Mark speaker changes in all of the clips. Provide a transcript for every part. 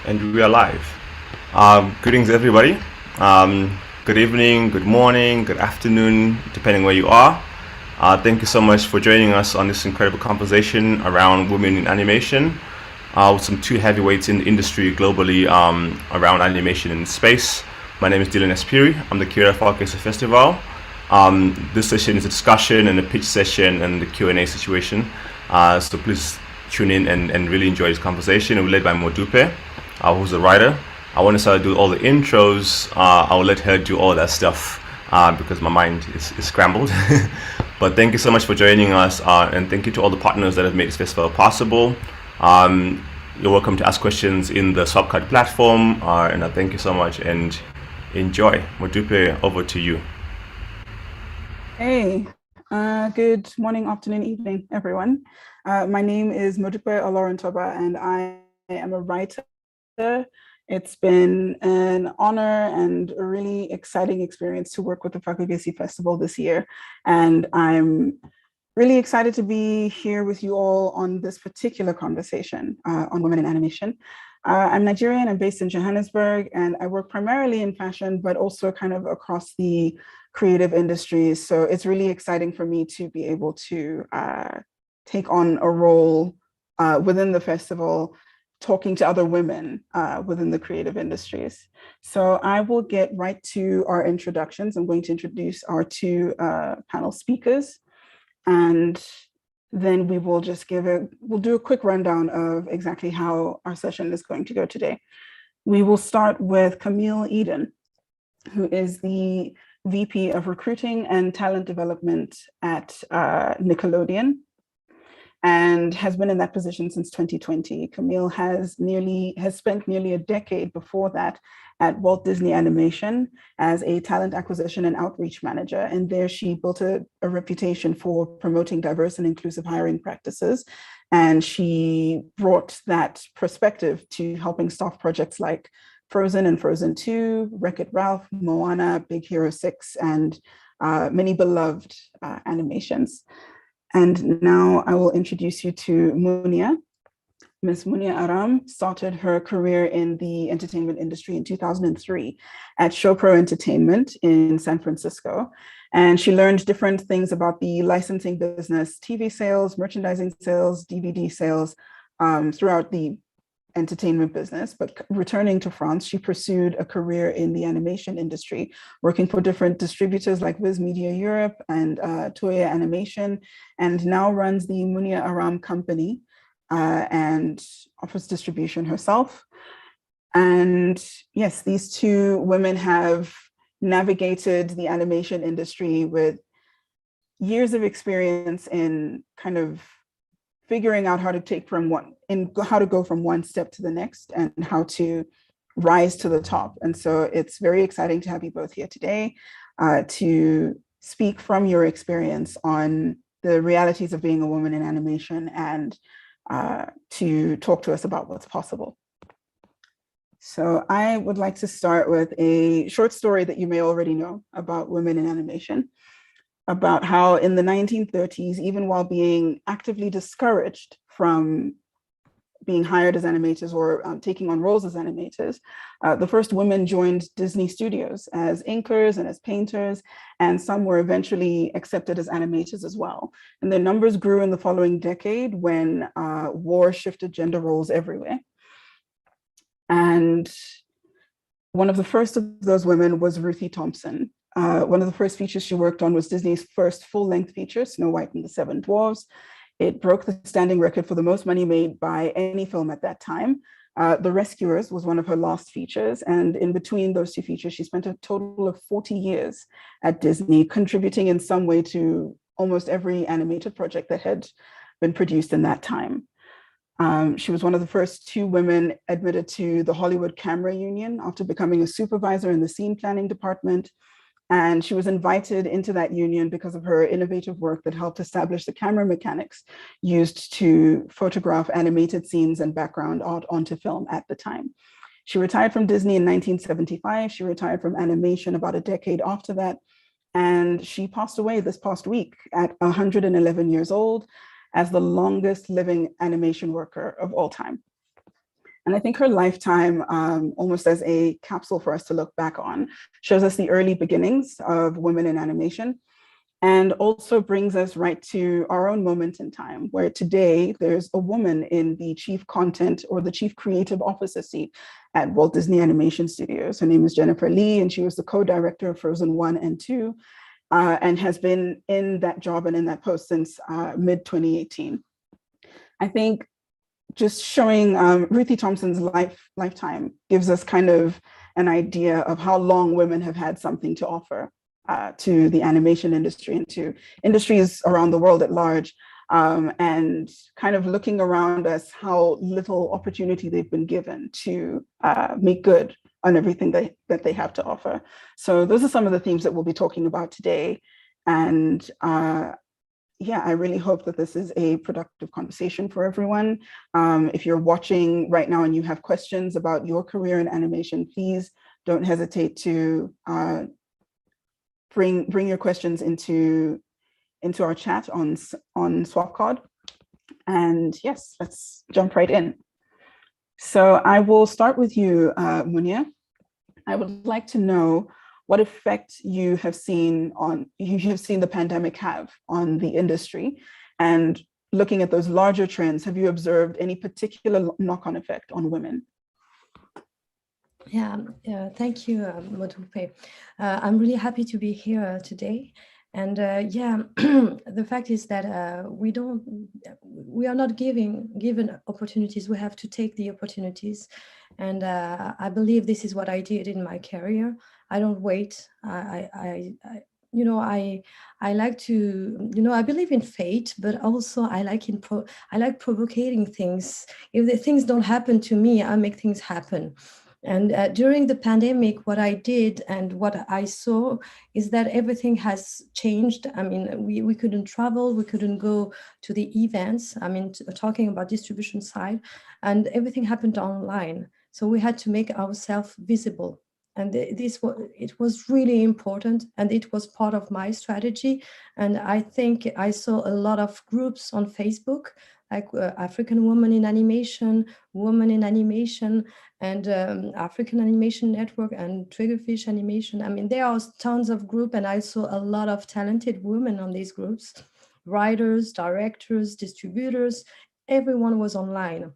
Speaker 1: And we are live. Greetings, everybody. Good evening, good morning, good afternoon, depending where you are. Thank you so much for joining us on this incredible conversation around women in animation with some two heavyweights in the industry globally around animation in space. My name is Dylan Espiri. I'm the curator of Fak'ugesi Festival. This session is a discussion and a pitch session and the Q&A situation. So please tune in and really enjoy this conversation. We're led by Modupe, who's the writer. I want to start to do all the intros. I'll let her do all that stuff because my mind is scrambled. But thank you so much for joining us, and thank you to all the partners that have made this festival possible. You're welcome to ask questions in the Swapcard platform, and I thank you so much and enjoy. Modupe, over to you.
Speaker 2: Hey, good morning, afternoon, evening, everyone. My name is Modupe Olorintoba, and I am a writer. It's been an honor and a really exciting experience to work with the Fak'ugesi Festival this year. And I'm really excited to be here with you all on this particular conversation on women in animation. I'm Nigerian, I'm based in Johannesburg, and I work primarily in fashion, but also kind of across the creative industries. So it's really exciting for me to be able to take on a role within the festival, talking to other women within the creative industries. So I will get right to our introductions. I'm going to introduce our two panel speakers, and then we will just we'll do a quick rundown of exactly how our session is going to go today. We will start with Camille Eden, who is the VP of Recruiting and Talent Development at Nickelodeon, and has been in that position since 2020. Camille has spent nearly a decade before that at Walt Disney Animation as a talent acquisition and outreach manager. And there she built a reputation for promoting diverse and inclusive hiring practices. And she brought that perspective to helping staff projects like Frozen and Frozen 2, Wreck-It Ralph, Moana, Big Hero 6, and many beloved animations. And now I will introduce you to Munia. Ms. Munia Aram started her career in the entertainment industry in 2003 at Showpro Entertainment in San Francisco. And she learned different things about the licensing business, TV sales, merchandising sales, DVD sales throughout the entertainment business. But returning to France, she pursued a career in the animation industry, working for different distributors like Viz Media Europe and Toei Animation, and now runs the Munia Aram company and offers distribution herself. And yes, these two women have navigated the animation industry with years of experience in kind of figuring out how to how to go from one step to the next and how to rise to the top. And so it's very exciting to have you both here today to speak from your experience on the realities of being a woman in animation and to talk to us about what's possible. So I would like to start with a short story that you may already know about women in animation, about how in the 1930s, even while being actively discouraged from being hired as animators or taking on roles as animators, the first women joined Disney Studios as inkers and as painters, and some were eventually accepted as animators as well. And their numbers grew in the following decade when war shifted gender roles everywhere. And one of the first of those women was Ruthie Thompson. One of the first features she worked on was Disney's first full-length feature, Snow White and the Seven Dwarfs. It broke the standing record for the most money made by any film at that time. The Rescuers was one of her last features, and in between those two features, she spent a total of 40 years at Disney, contributing in some way to almost every animated project that had been produced in that time. She was one of the first two women admitted to the Hollywood Camera Union after becoming a supervisor in the scene planning department. And she was invited into that union because of her innovative work that helped establish the camera mechanics used to photograph animated scenes and background art onto film at the time. She retired from Disney in 1975. She retired from animation about a decade after that. And she passed away this past week at 111 years old as the longest living animation worker of all time. And I think her lifetime, almost as a capsule for us to look back on, shows us the early beginnings of women in animation, and also brings us right to our own moment in time, where today there's a woman in the chief content or the chief creative officer seat at Walt Disney Animation Studios. Her name is Jennifer Lee, and she was the co-director of Frozen 1 and 2, and has been in that job and in that post since mid-2018. I think just showing Ruthie Thompson's lifetime gives us kind of an idea of how long women have had something to offer to the animation industry and to industries around the world at large, and kind of looking around us how little opportunity they've been given to make good on everything that they have to offer. So those are some of the themes that we'll be talking about today. And yeah, I really hope that this is a productive conversation for everyone. If you're watching right now and you have questions about your career in animation, please don't hesitate to bring your questions into our chat on Swapcod. And yes, let's jump right in. So I will start with you, Munya. I would like to know what effect you have seen the pandemic have on the industry, and looking at those larger trends, have you observed any particular knock-on effect on women?
Speaker 3: Yeah, thank you, Modupe. I'm really happy to be here today. And yeah, the fact is that we are not given opportunities. We have to take the opportunities. And I believe this is what I did in my career. I don't wait. I like to, I believe in fate, but also I like provoking things. If the things don't happen to me, I make things happen. And during the pandemic, what I did and what I saw is that everything has changed. I mean, we couldn't travel, we couldn't go to the events. I mean, talking about distribution side, and everything happened online. So we had to make ourselves visible. And it was really important, and it was part of my strategy. And I think I saw a lot of groups on Facebook, like African Women in Animation, Women in Animation, and African Animation Network, and Triggerfish Animation. I mean, there are tons of groups, and I saw a lot of talented women on these groups, writers, directors, distributors, everyone was online.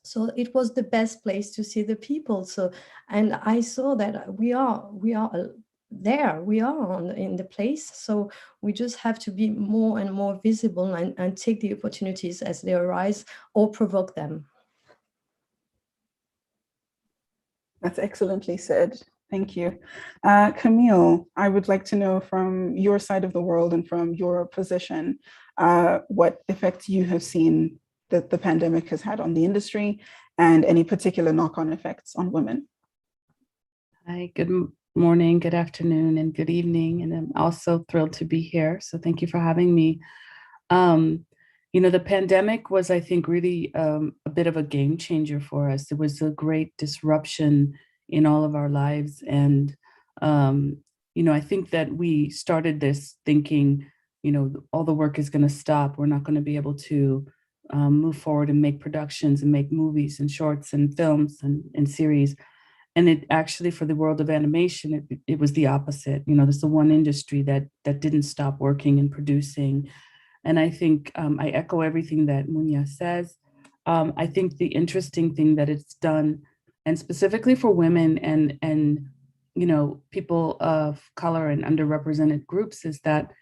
Speaker 3: So it was the best place to see the people. So, and I saw that we are there, we are in the place. So we just have to be more and more visible and take the opportunities as they arise or provoke them.
Speaker 2: That's excellently said. Thank you. Camille, I would like to know from your side of the world and from your position, what effect you have seen that the pandemic has had on the industry, and any particular knock-on effects on women.
Speaker 4: Hi, good morning, good afternoon, and good evening. And I'm also thrilled to be here. So thank you for having me. The pandemic was, I think, really a bit of a game changer for us. It was a great disruption in all of our lives. And, I think that we started this thinking, all the work is going to stop. We're not going to be able to move forward and make productions and make movies and shorts and films and series. And it actually, for the world of animation, it was the opposite. There's the one industry that didn't stop working and producing. And I think I echo everything that Munya says. I think the interesting thing that it's done, and specifically for women and people of color and underrepresented groups, is that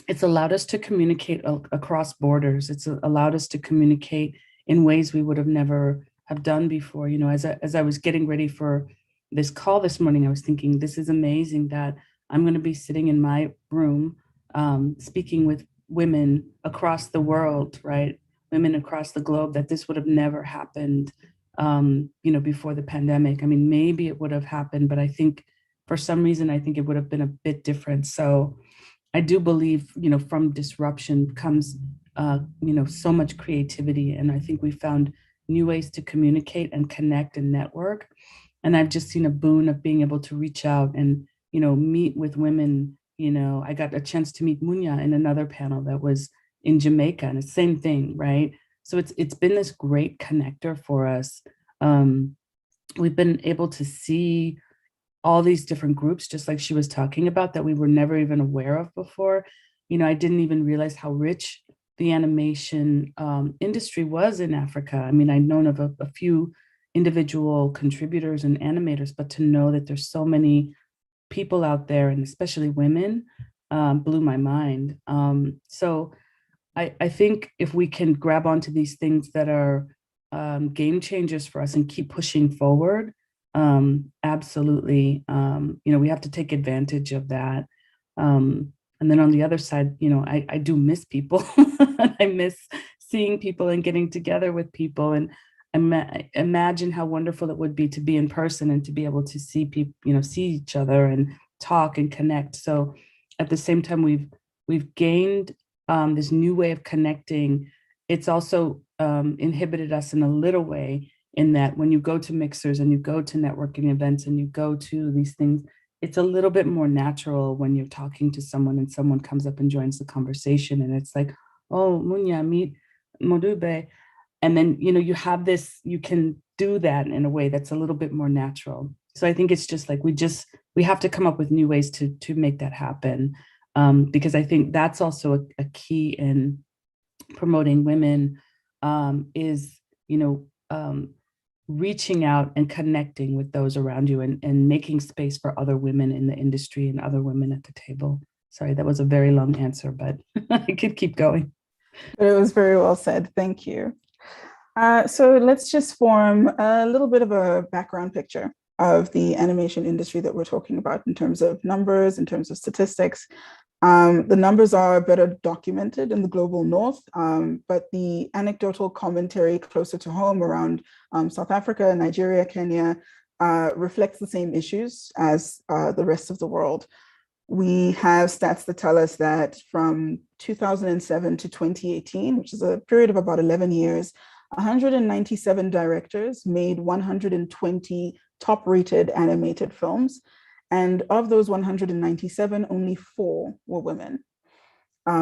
Speaker 4: it's allowed us to communicate across borders. It's allowed us to communicate in ways we would have never have done before. As I was getting ready for this call this morning, I was thinking, this is amazing that I'm going to be sitting in my room speaking with women across the world, right? Women across the globe, that this would have never happened, before the pandemic. I mean, maybe it would have happened, but I think for some reason, I think it would have been a bit different. So I do believe, from disruption comes, so much creativity. And I think we found new ways to communicate and connect and network. And I've just seen a boon of being able to reach out and, meet with women. I got a chance to meet Munya in another panel that was in Jamaica, and the same thing, right? So it's been this great connector for us. We've been able to see all these different groups, just like she was talking about, that we were never even aware of before. You know, I didn't even realize how rich the animation industry was in Africa. I mean, I'd known of a few individual contributors and animators, but to know that there's so many people out there, and especially women, blew my mind. So I think if we can grab onto these things that are game changers for us and keep pushing forward, absolutely, you know, we have to take advantage of that. And then on the other side, you know, I do miss people. I miss seeing people and getting together with people. And imagine how wonderful it would be to be in person and to be able to see people, you know, see each other and talk and connect. So at the same time, we've gained this new way of connecting. It's also inhibited us in a little way, in that when you go to mixers and you go to networking events and you go to these things, it's a little bit more natural when you're talking to someone and someone comes up and joins the conversation and it's like, oh, Munya, meet Modube. And then, you know, you have this, you can do that in a way that's a little bit more natural. So I think it's just like, we have to come up with new ways to make that happen. Because I think that's also a key in promoting women, is, you know, reaching out and connecting with those around you and making space for other women in the industry and other women at the table. Sorry, that was a very long answer, but I could keep going.
Speaker 2: But it was very well said. Thank you. So let's just form a little bit of a background picture of the animation industry that we're talking about in terms of numbers, in terms of statistics. The numbers are better documented in the global north, but the anecdotal commentary closer to home around South Africa, Nigeria, Kenya, reflects the same issues as the rest of the world. We have stats that tell us that from 2007 to 2018, which is a period of about 11 years, 197 directors made 120 top-rated animated films. And of those 197, only 4 were women.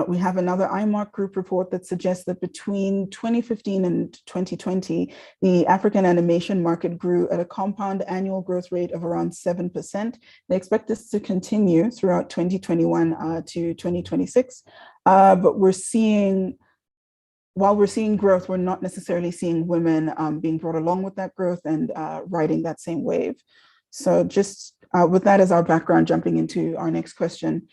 Speaker 2: We have another IMARC group report that suggests that between 2015 and 2020, the African animation market grew at a compound annual growth rate of around 7%. They expect this to continue throughout 2021 to 2026. But while we're seeing growth, we're not necessarily seeing women being brought along with that growth and riding that same wave. So just with that as our background, jumping into our next question.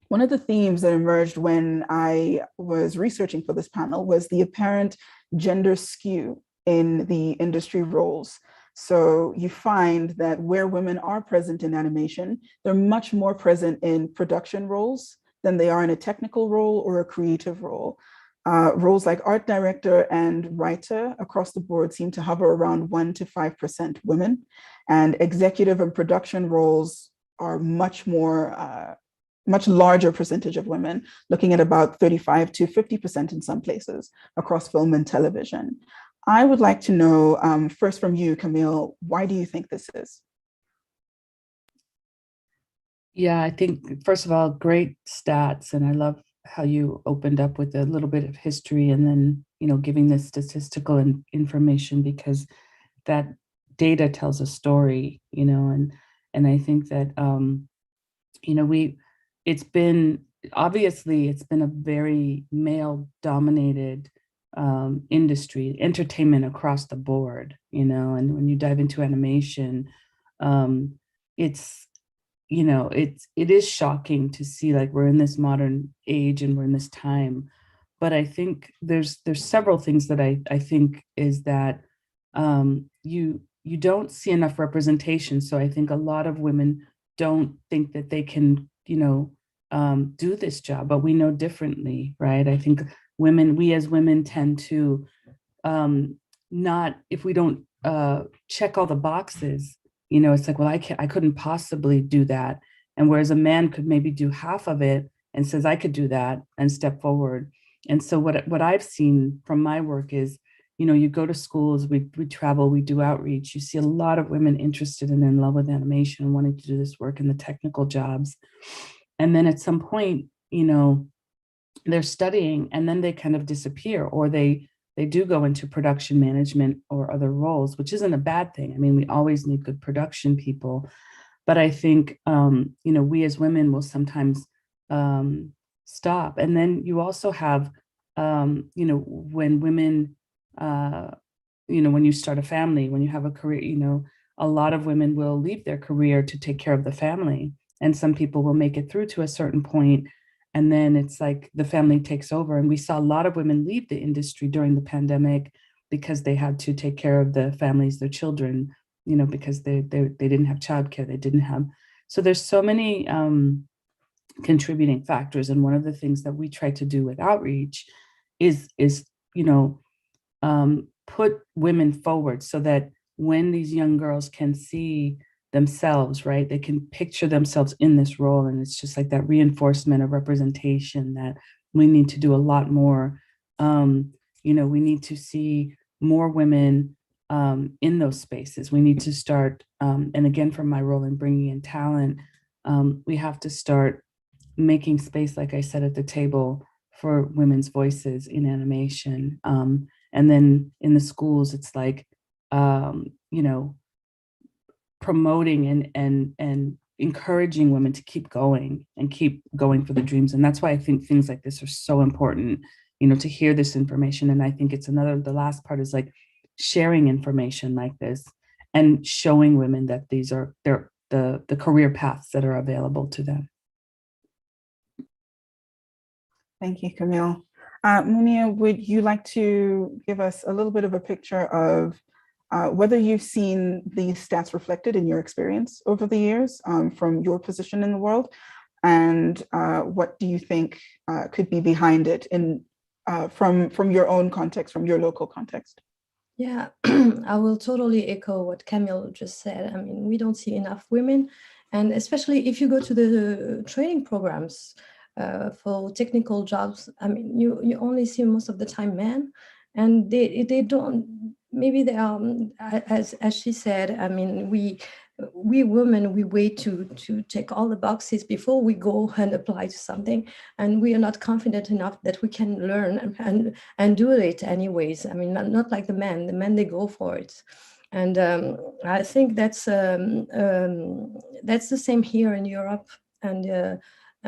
Speaker 2: One of the themes that emerged when I was researching for this panel was the apparent gender skew in the industry roles. So you find that where women are present in animation, they're much more present in production roles than they are in a technical role or a creative role. Roles like art director and writer across the board seem to hover around 1 to 5% women, and executive and production roles are much larger percentage of women, looking at about 35 to 50% in some places across film and television. I would like to know, first from you, Camille, why do you think this is?
Speaker 4: Yeah, I think, first of all, great stats. And I love how you opened up with a little bit of history and then, you know, giving this statistical information, because that data tells a story, you know, and I think that, you know, it's been a very male dominated industry, entertainment across the board, you know, and when you dive into animation, it's, you know, it is shocking to see, like, we're in this modern age and we're in this time. But I think there's several things that I think is that you don't see enough representation. So I think a lot of women don't think that they can, you know, do this job, but we know differently, right? I think we as women tend to not, if we don't check all the boxes, you know, it's like, well, I couldn't possibly do that. And whereas a man could maybe do half of it and says, I could do that and step forward. And so what I've seen from my work is, you know, you go to schools, we travel, we do outreach, you see a lot of women interested and in love with animation and wanting to do this work in the technical jobs. And then at some point, you know, they're studying and then they kind of disappear, or they they do go into production management or other roles, which isn't a bad thing. I mean, we always need good production people. But I think, we as women will sometimes stop. And then you also have, when women, when you start a family, when you have a career, a lot of women will leave their career to take care of the family. And some people will make it through to a certain point, and then it's like the family takes over. And we saw a lot of women leave the industry during the pandemic because they had to take care of the families, their children, because they didn't have childcare, they didn't have. So there's so many contributing factors. And one of the things that we try to do with outreach is put women forward so that when these young girls can see themselves, right, they can picture themselves in this role. And it's just like that reinforcement of representation that we need to do a lot more. We need to see more women in those spaces. We need to start, and again, from my role in bringing in talent, we have to start making space, like I said, at the table for women's voices in animation. And then in the schools, it's like, promoting and encouraging women to keep going for the dreams. And that's why I think things like this are so important, to hear this information. And I think it's the last part is like sharing information like this and showing women that these are the career paths that are available to them.
Speaker 2: Thank you, Camille. Munia, would you like to give us a little bit of a picture of whether you've seen these stats reflected in your experience over the years from your position in the world, and what do you think could be behind it from your own context, from your local context?
Speaker 3: Yeah, I will totally echo what Camille just said. I mean, we don't see enough women, and especially if you go to the training programs for technical jobs, I mean, you only see most of the time men, and they don't. Maybe they are, as she said. I mean, we women, we wait to check all the boxes before we go and apply to something, and we are not confident enough that we can learn and do it anyways. I mean, not like the men they go for it. And I think that's the same here in Europe, and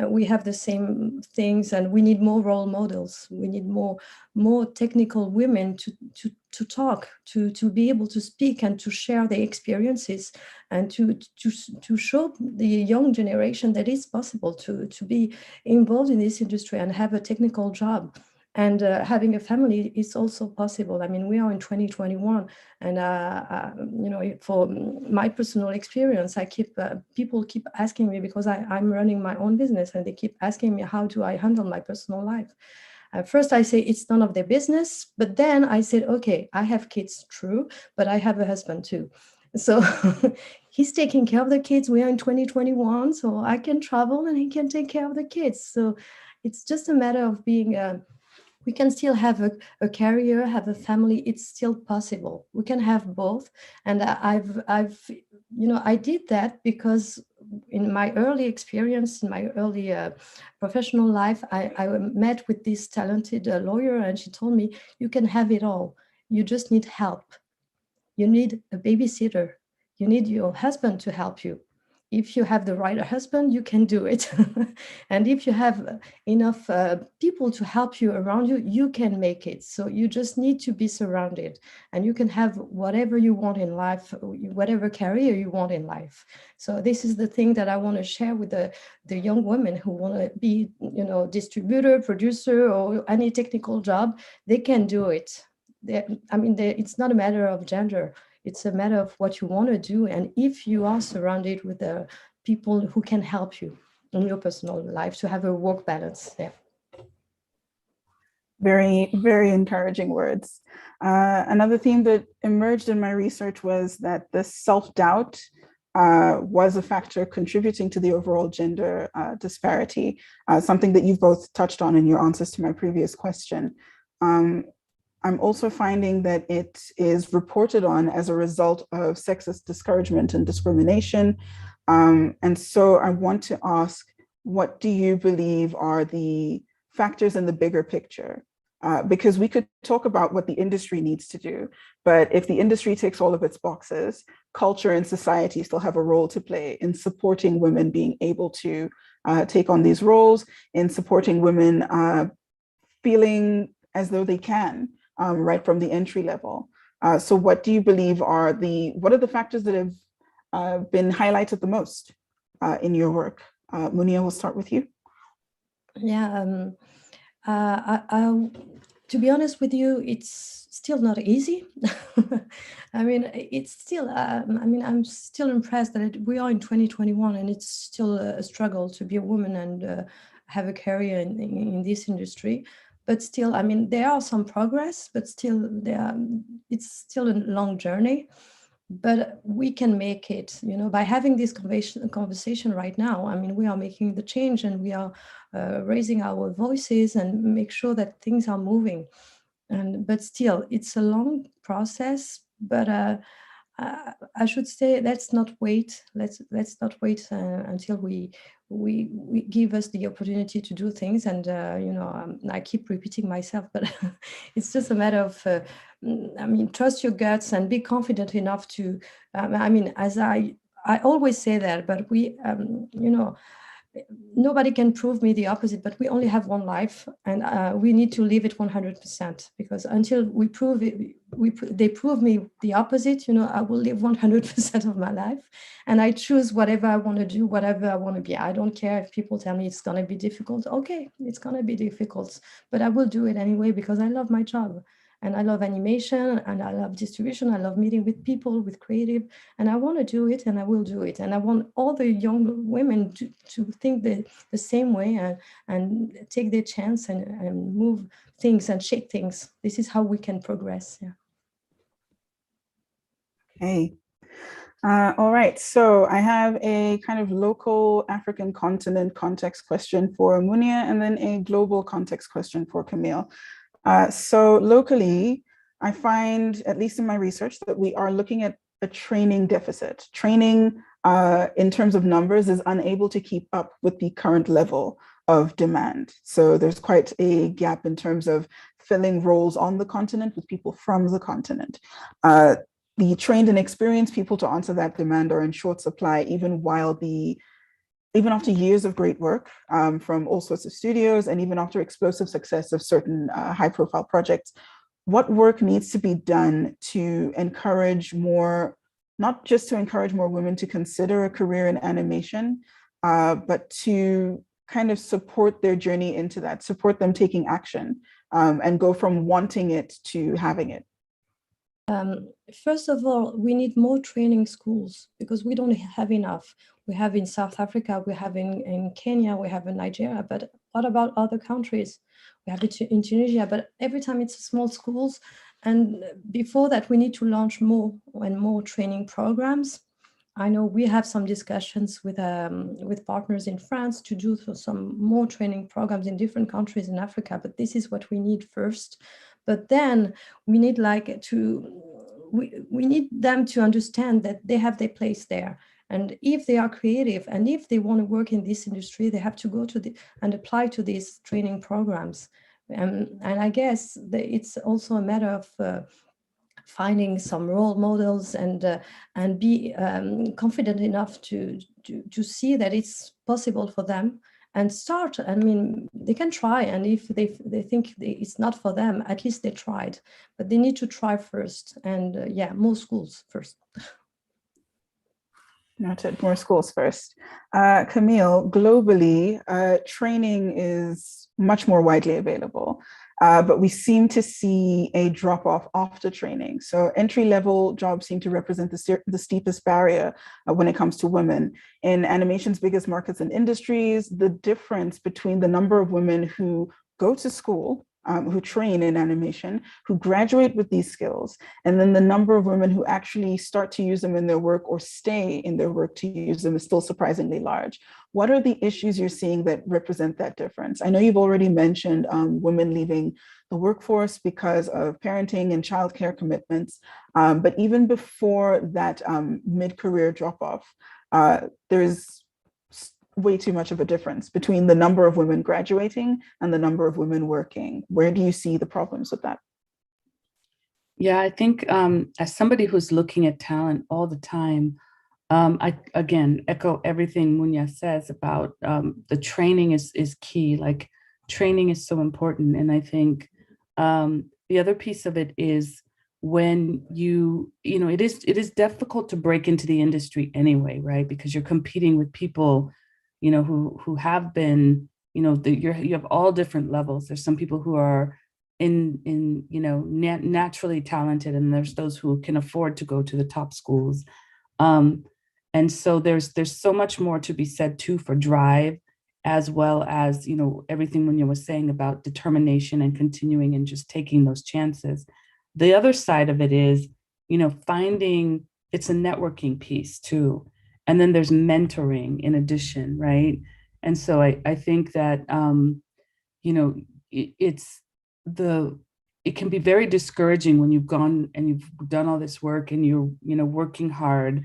Speaker 3: we have the same things, and we need more role models. We need more technical women to talk, to be able to speak and to share their experiences, and to show the young generation that it's possible to be involved in this industry and have a technical job. And having a family is also possible. I mean, we are in 2021, and for my personal experience, people keep asking me, because I'm running my own business, and they keep asking me, how do I handle my personal life? First, I say it's none of their business, but then I said, okay, I have kids, true, but I have a husband too. So he's taking care of the kids. We are in 2021, so I can travel and he can take care of the kids. So it's just a matter of being we can still have a career, have a family. It's still possible. We can have both. And I did that because in my early experience, in my early professional life, I met with this talented lawyer, and she told me, you can have it all. You just need help. You need a babysitter. You need your husband to help you. If you have the right husband, you can do it. And if you have enough people to help you around you, you can make it. So you just need to be surrounded, and you can have whatever you want in life, whatever career you want in life. So this is the thing that I want to share with the young women who want to be, distributor, producer, or any technical job. They can do it. It's not a matter of gender. It's a matter of what you want to do, and if you are surrounded with the people who can help you in your personal life to have a work balance. Yeah.
Speaker 2: Very, very encouraging words. Another theme that emerged in my research was that the self-doubt was a factor contributing to the overall gender disparity, something that you've both touched on in your answers to my previous question. I'm also finding that it is reported on as a result of sexist discouragement and discrimination. And so I want to ask, what do you believe are the factors in the bigger picture Because we could talk about what the industry needs to do, but if the industry ticks all of its boxes, culture and society still have a role to play in supporting women being able to take on these roles, in supporting women feeling as though they can right from the entry level. So what do you believe what are the factors that have been highlighted the most in your work? Munia, we'll start with you.
Speaker 3: Yeah, to be honest with you, it's still not easy. I mean, it's still, I'm still impressed that we are in 2021 and it's still a struggle to be a woman and have a career in this industry. But still, I mean, there are some progress, but still it's still a long journey. But we can make it, by having this conversation right now. I mean, we are making the change and we are raising our voices and make sure that things are moving. But still, it's a long process. But I should say, let's not wait. Let's not wait until we give us the opportunity to do things. And I keep repeating myself, but it's just a matter of trust your guts and be confident enough to. As I always say that, but we nobody can prove me the opposite, but we only have one life and we need to live it 100%, because until we prove it, they prove me the opposite, I will live 100% of my life and I choose whatever I want to do, whatever I want to be. I don't care if people tell me it's going to be difficult. Okay, it's going to be difficult, but I will do it anyway because I love my job. And I love animation and I love distribution. I love meeting with people, with creative, and I want to do it and I will do it. And I want all the young women to think the same way and take their chance and move things and shake things. This is how we can progress. Yeah.
Speaker 2: Okay. All right, so I have a kind of local African continent context question for Munia and then a global context question for Camille. So locally, I find, at least in my research, that we are looking at a training deficit. Training in terms of numbers is unable to keep up with the current level of demand. So there's quite a gap in terms of filling roles on the continent with people from the continent. The trained and experienced people to answer that demand are in short supply, even after years of great work from all sorts of studios, and even after explosive success of certain high-profile projects. What work needs to be done to encourage more, not just to encourage more women to consider a career in animation, but to kind of support their journey into that, support them taking action and go from wanting it to having it?
Speaker 3: First of all, we need more training schools because we don't have enough. We have in South Africa, we have in Kenya, we have in Nigeria, but what about other countries? We have it in Tunisia, but every time it's small schools. And before that, we need to launch more and more training programs. I know we have some discussions with partners in France to do some more training programs in different countries in Africa, but this is what we need first. But then we need we need them to understand that they have their place there. And if they are creative and if they want to work in this industry, they have to go to and apply to these training programs. And I guess it's also a matter of finding some role models and be confident enough to see that it's possible for them and start. I mean, they can try, and if they think it's not for them, at least they tried. But they need to try first, and more schools first.
Speaker 2: Noted, more schools first. Camille, globally, training is much more widely available, but we seem to see a drop-off after training. So entry-level jobs seem to represent the steepest barrier when it comes to women. In animation's biggest markets and industries, the difference between the number of women who go to school, who train in animation, who graduate with these skills, and then the number of women who actually start to use them in their work or stay in their work to use them is still surprisingly large. What are the issues you're seeing that represent that difference? I know you've already mentioned women leaving the workforce because of parenting and childcare commitments, but even before that mid-career drop-off, there's way too much of a difference between the number of women graduating and the number of women working. Where do you see the problems with that?
Speaker 4: Yeah, I think as somebody who's looking at talent all the time, I again echo everything Munya says about the training is key. Like training is so important, and I think the other piece of it is when it is difficult to break into the industry anyway, right? Because you're competing with people, who have been, you have all different levels. There's some people who are naturally talented, and there's those who can afford to go to the top schools. And so there's so much more to be said too for drive, as well as, everything Munya was saying about determination and continuing and just taking those chances. The other side of it is, finding, it's a networking piece too. And then there's mentoring in addition, right? And so I think that, it can be very discouraging when you've gone and you've done all this work and you're, working hard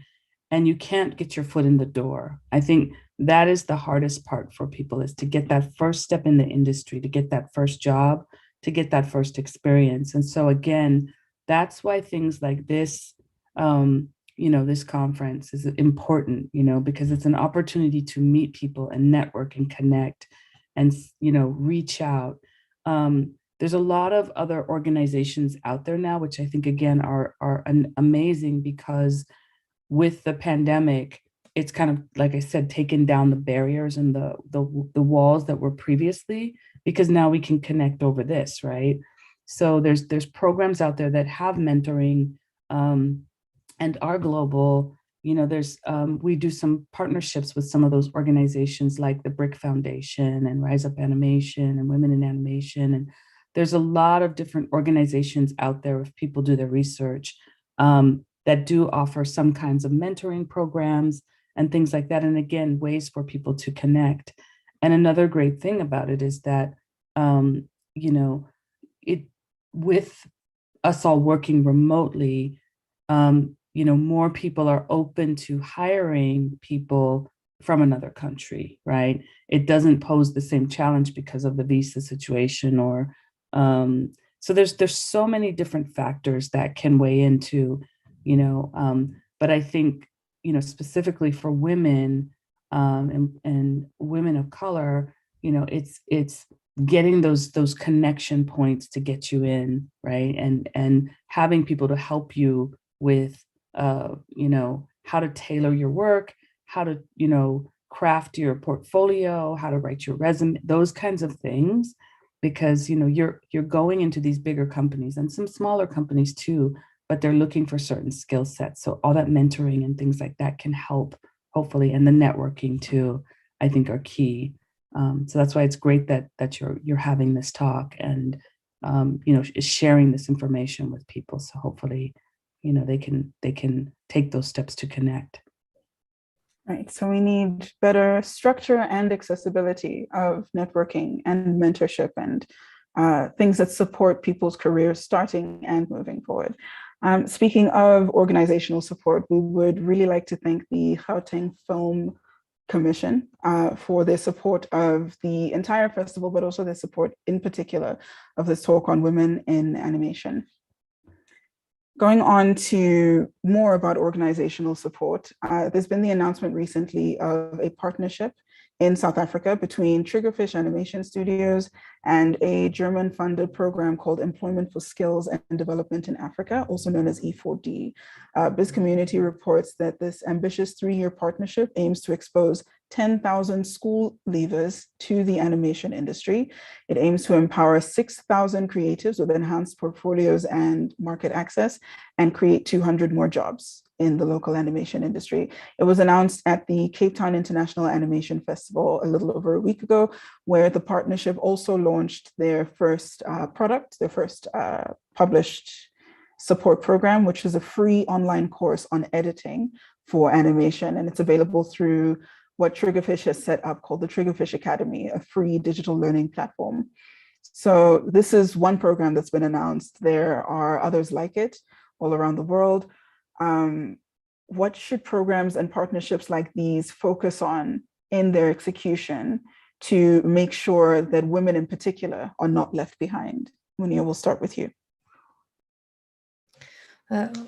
Speaker 4: and you can't get your foot in the door. I think that is the hardest part for people, is to get that first step in the industry, to get that first job, to get that first experience. And so again, that's why things like this, this conference is important, because it's an opportunity to meet people and network and connect and, reach out. There's a lot of other organizations out there now, which I think, again, are amazing, because with the pandemic, it's kind of, like I said, taken down the barriers and the walls that were previously, because now we can connect over this, right? So there's programs out there that have mentoring and are global. We do some partnerships with some of those organizations like the Brick Foundation and Rise Up Animation and Women in Animation. And there's a lot of different organizations out there, if people do their research, that do offer some kinds of mentoring programs and things like that. And again, ways for people to connect. And another great thing about it is that, with us all working remotely, more people are open to hiring people from another country, right? It doesn't pose the same challenge because of the visa situation, or so there's so many different factors that can weigh into, but I think, specifically for women and women of color, it's getting those connection points to get you in, right? And having people to help you with, how to tailor your work, how to, craft your portfolio, how to write your resume, those kinds of things, because, you're going into these bigger companies and some smaller companies too, but they're looking for certain skill sets. So all that mentoring and things like that can help, hopefully, and the networking too, I think, are key. So that's why it's great that you're having this talk and, sharing this information with people. So hopefully, they can take those steps to connect.
Speaker 2: Right. So we need better structure and accessibility of networking and mentorship and things that support people's careers starting and moving forward. Speaking of organizational support, we would really like to thank the Gauteng Film Commission for their support of the entire festival, but also their support in particular of this talk on women in animation. Going on to more about organizational support, there's been the announcement recently of a partnership in South Africa between Triggerfish Animation Studios and a German-funded program called Employment for Skills and Development in Africa, also known as E4D. Biz Community reports that this ambitious 3-year partnership aims to expose 10,000 school leavers to the animation industry. It aims to empower 6,000 creatives with enhanced portfolios and market access and create 200 more jobs in the local animation industry. It was announced at the Cape Town International Animation Festival a little over a week ago, where the partnership also launched their first product, their first published support program, which is a free online course on editing for animation. And it's available through what Triggerfish has set up called the Triggerfish Academy, a free digital learning platform. So this is one program that's been announced. There are others like it all around the world. What should programs and partnerships like these focus on in their execution to make sure that women in particular are not left behind? Munia, we'll start with you.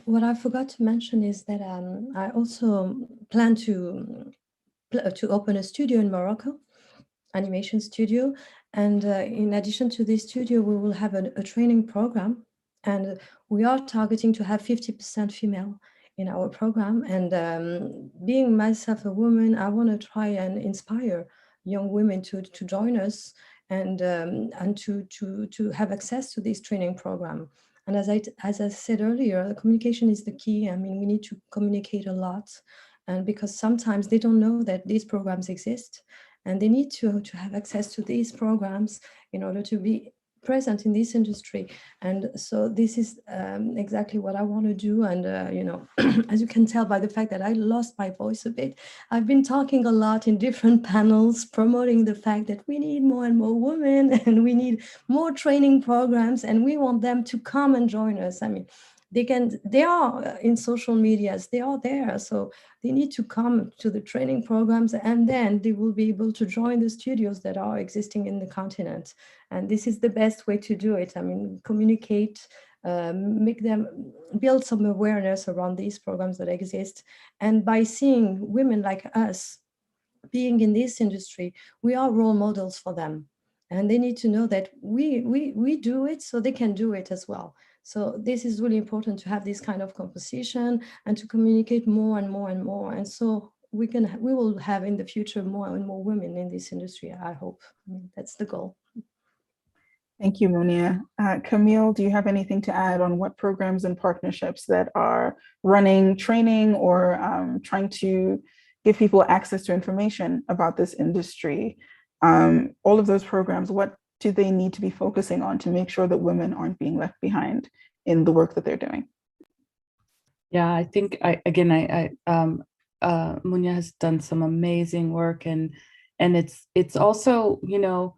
Speaker 3: What I forgot to mention is that I also plan to open a studio in Morocco, animation studio. And in addition to this studio, we will have a training program. And we are targeting to have 50% female in our program. And being myself a woman, I want to try and inspire young women to join us and to have access to this training program. And as I said earlier, communication is the key. I mean, we need to communicate a lot, and because sometimes they don't know that these programs exist, and they need to have access to these programs in order to be present in this industry. And so this is exactly what I want to do. And you know, as you can tell by the fact that I lost my voice a bit, I've been talking a lot in different panels promoting the fact that we need more and more women, and we need more training programs, and we want them to come and join us. I mean, they are in social medias, they are there, so they need to come to the training programs, and then they will be able to join the studios that are existing in the continent. And this is the best way to do it. I mean, communicate, make them build some awareness around these programs that exist. And by seeing women like us being in this industry, we are role models for them. And they need to know that we do it, so they can do it as well. So this is really important, to have this kind of composition and to communicate more and more and more. And so we will have in the future more and more women in this industry, I hope. I mean, that's the goal.
Speaker 2: Thank you, Munia. Camille, do you have anything to add on what programs and partnerships that are running training or trying to give people access to information about this industry? All of those programs, what do they need to be focusing on to make sure that women aren't being left behind in the work that they're doing?
Speaker 4: Yeah, I think Munia has done some amazing work, and it's also, you know,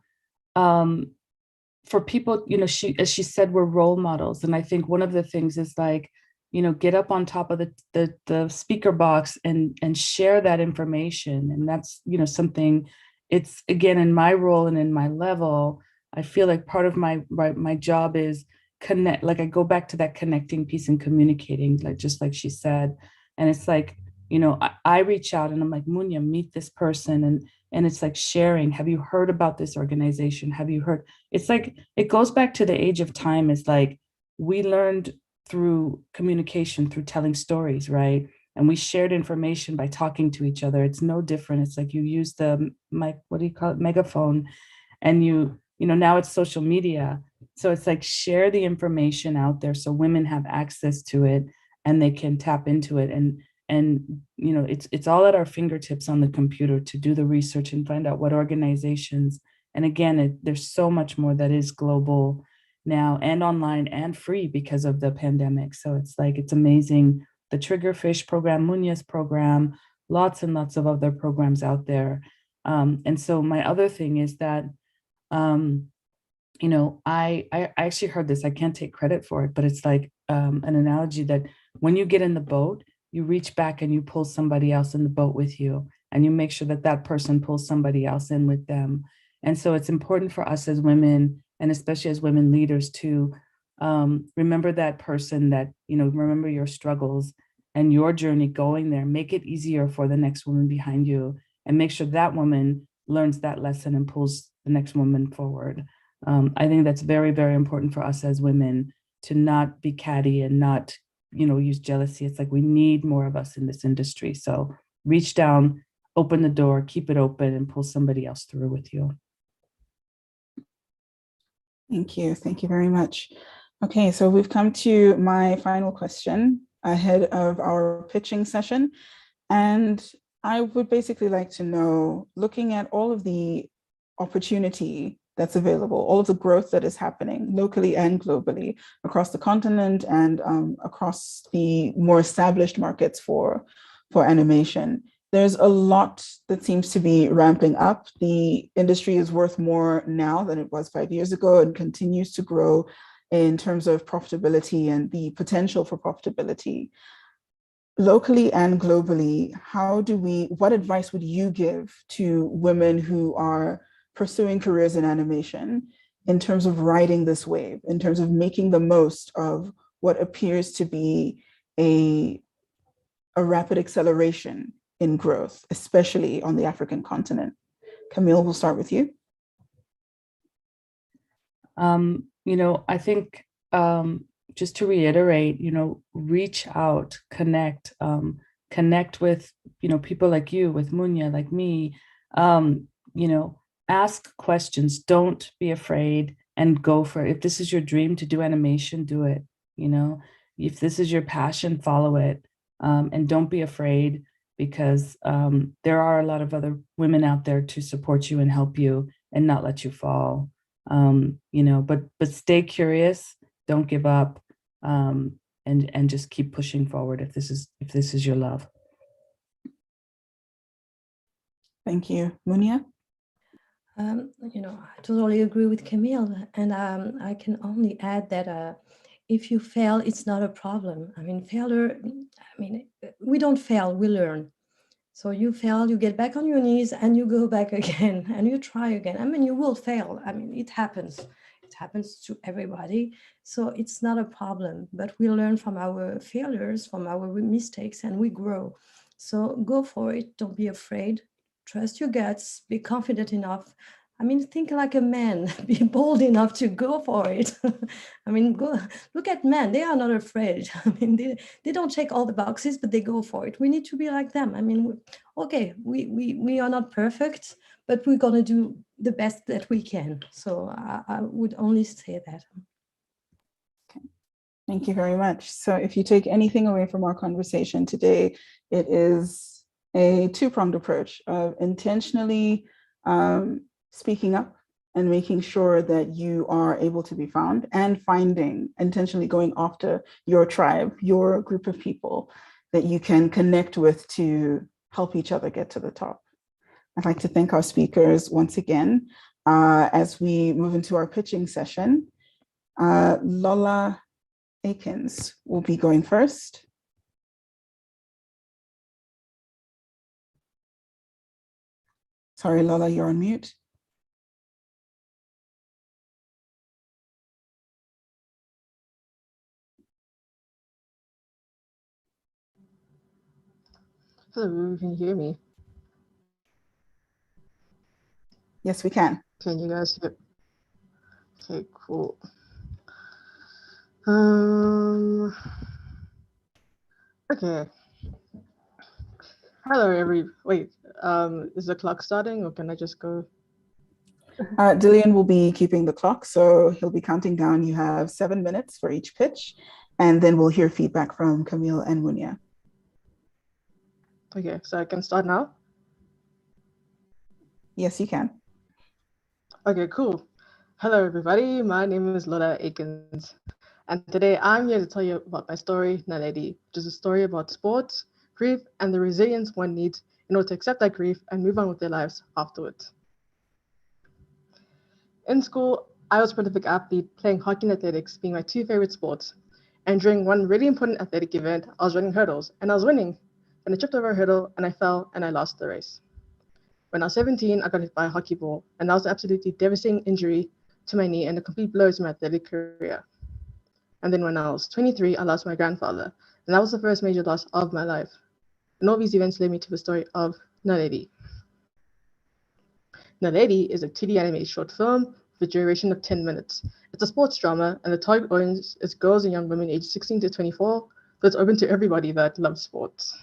Speaker 4: for people, you know, as she said, we're role models. And I think one of the things is, like, you know, get up on top of the speaker box and share that information. And that's, you know, something, it's, again, in my role and in my level, I feel like part of my job is connect, like I go back to that connecting piece and communicating, like, just like she said. And it's like, you know, I reach out and I'm like, Munia, meet this person. And it's like sharing. Have you heard about this organization? Have you heard? It's like, it goes back to the age of time. It's like, we learned through communication, through telling stories, right? And we shared information by talking to each other. It's no different. It's like you use the mic, what do you call it? Megaphone. And you know, now it's social media. So it's like, share the information out there so women have access to it and they can tap into it. And you know, it's all at our fingertips on the computer to do the research and find out what organizations. And again, there's so much more that is global now and online and free because of the pandemic. So it's like, it's amazing. The Triggerfish program, Munia's program, lots and lots of other programs out there. And so my other thing is that, you know, I actually heard this, I can't take credit for it, but it's like an analogy that when you get in the boat, you reach back and you pull somebody else in the boat with you, and you make sure that that person pulls somebody else in with them. And so it's important for us as women, and especially as women leaders, to remember that person, that, you know, remember your struggles and your journey going there. Make it easier for the next woman behind you, and make sure that woman learns that lesson and pulls the next woman forward. I think that's very, very important for us as women, to not be catty and not, you know, use jealousy. It's like, we need more of us in this industry. So reach down, open the door, keep it open, and pull somebody else through with you.
Speaker 2: Thank you. Thank you very much. Okay, so we've come to my final question ahead of our pitching session. And I would basically like to know, looking at all of the opportunity that's available, all of the growth that is happening locally and globally across the continent and across the more established markets for animation, there's a lot that seems to be ramping up. The industry is worth more now than it was 5 years ago, and continues to grow in terms of profitability and the potential for profitability. locally and globally, what advice would you give to women who are pursuing careers in animation in terms of riding this wave, in terms of making the most of what appears to be a rapid acceleration in growth, especially on the African continent? Camille, we'll start with you.
Speaker 4: I think just to reiterate, reach out, connect with, people like you, with Munya, like me, ask questions, don't be afraid, and go for it. If this is your dream to do animation, do it. If this is your passion, follow it, and don't be afraid, because there are a lot of other women out there to support you and help you and not let you fall. But stay curious, don't give up, and just keep pushing forward if this is your love.
Speaker 2: Thank you. Munya?
Speaker 3: I totally agree with Camille, and I can only add that if you fail, it's not a problem. We don't fail, we learn. So you fail, you get back on your knees and you go back again and you try again. You will fail. It happens. It happens to everybody. So it's not a problem, but we learn from our failures, from our mistakes, and we grow. So go for it. Don't be afraid. Trust your guts. Be confident enough. Think like a man. Be bold enough to go for it. Go look at men. They are not afraid. They don't check all the boxes, but they go for it. We need to be like them. Okay, we are not perfect, but we're gonna do the best that we can. So I would only say that.
Speaker 2: Okay. Thank you very much. So if you take anything away from our conversation today, it is a two-pronged approach of intentionally speaking up and making sure that you are able to be found, and intentionally going after your tribe, your group of people that you can connect with to help each other get to the top. I'd like to thank our speakers once again. As we move into our pitching session, Lola Akins will be going first. Sorry, Lola, you're on mute.
Speaker 5: Hello, can you hear me?
Speaker 2: Yes, we can.
Speaker 5: Can you guys hear? Okay, cool. Okay. Hello, wait, is the clock starting, or can I just go?
Speaker 2: Dillian will be keeping the clock, so he'll be counting down. You have 7 minutes for each pitch, and then we'll hear feedback from Camille and Munya.
Speaker 5: Okay, so I can start now?
Speaker 2: Yes, you can.
Speaker 5: Okay, cool. Hello, everybody. My name is Lola Akins, and today I'm here to tell you about my story, Nadi, which is a story about sports, grief, and the resilience one needs in order to accept that grief and move on with their lives afterwards. In school, I was a prolific athlete, playing hockey and athletics being my two favorite sports. And during one really important athletic event, I was running hurdles, and I was winning. And I tripped over a hurdle, and I fell, and I lost the race. When I was 17, I got hit by a hockey ball, and that was an absolutely devastating injury to my knee and a complete blow to my athletic career. And then when I was 23, I lost my grandfather, and that was the first major loss of my life. And all these events led me to the story of Nadi. Nadi is a 2D animated short film with a duration of 10 minutes. It's a sports drama, and the target audience is girls and young women aged 16 to 24, but it's open to everybody that loves sports.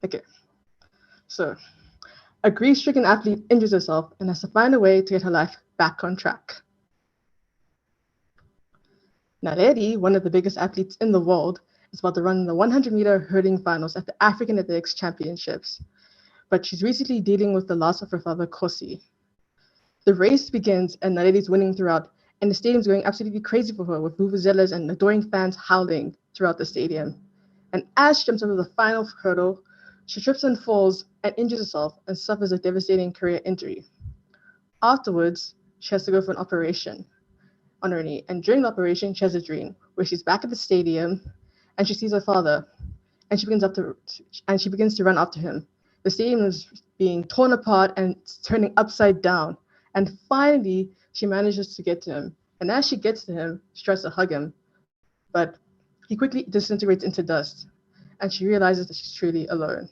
Speaker 5: Okay, so a grief-stricken athlete injures herself and has to find a way to get her life back on track. Nadi, one of the biggest athletes in the world, is about to run the 100-meter hurdling finals at the African Athletics Championships, but she's recently dealing with the loss of her father, Kosi. The race begins and Nadi's winning throughout, and the stadium's going absolutely crazy for her with vuvuzelas and adoring fans howling throughout the stadium. And as she jumps over the final hurdle, she trips and falls and injures herself and suffers a devastating career injury. Afterwards, she has to go for an operation on her knee, and during the operation, she has a dream where she's back at the stadium and she sees her father, and she begins to run after him. The stadium is being torn apart and it's turning upside down. And finally, she manages to get to him. And as she gets to him, she tries to hug him, but he quickly disintegrates into dust, and she realizes that she's truly alone.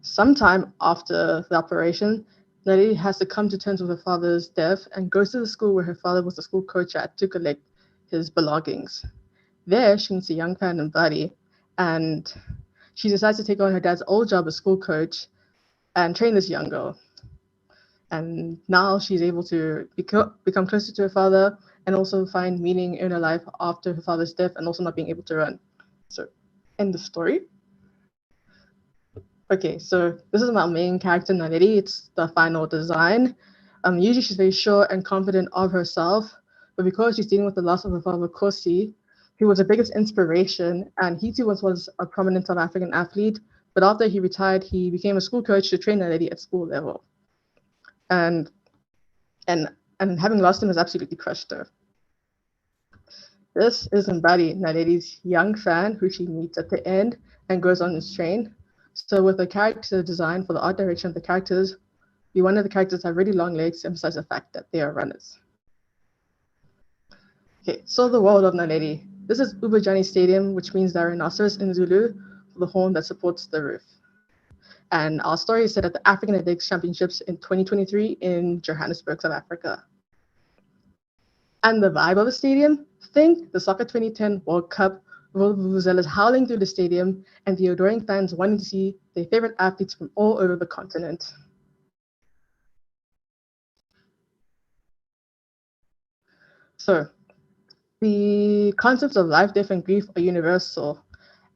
Speaker 5: Sometime after the operation, Nadi has to come to terms with her father's death and goes to the school where her father was the school coach at to collect his belongings. There, she meets a young fan named Buddy, and she decides to take on her dad's old job as school coach and train this young girl. And now she's able to become closer to her father and also find meaning in her life after her father's death and also not being able to run. So, end the story. Okay, so this is my main character, Nadi. It's the final design. Usually she's very sure and confident of herself, but because she's dealing with the loss of her father, Kosi, who was her biggest inspiration, and he too was a prominent South African athlete, but after he retired, he became a school coach to train Nadi at school level. And having lost him has absolutely crushed her. This is Mbadi, Nadi's young fan who she meets at the end and goes on his train. So with the character design for the art direction of the characters, we wanted the characters to have really long legs to emphasize the fact that they are runners. Okay, so the world of Naledi. This is Ubajani Stadium, which means the rhinoceros in Zulu, for the horn that supports the roof. And our story is set at the African Athletics Championships in 2023 in Johannesburg, South Africa. And the vibe of the stadium, think the Soccer 2010 World Cup, with vuvuzelas howling through the stadium and the adoring fans wanting to see their favorite athletes from all over the continent. So, the concepts of life, death, and grief are universal.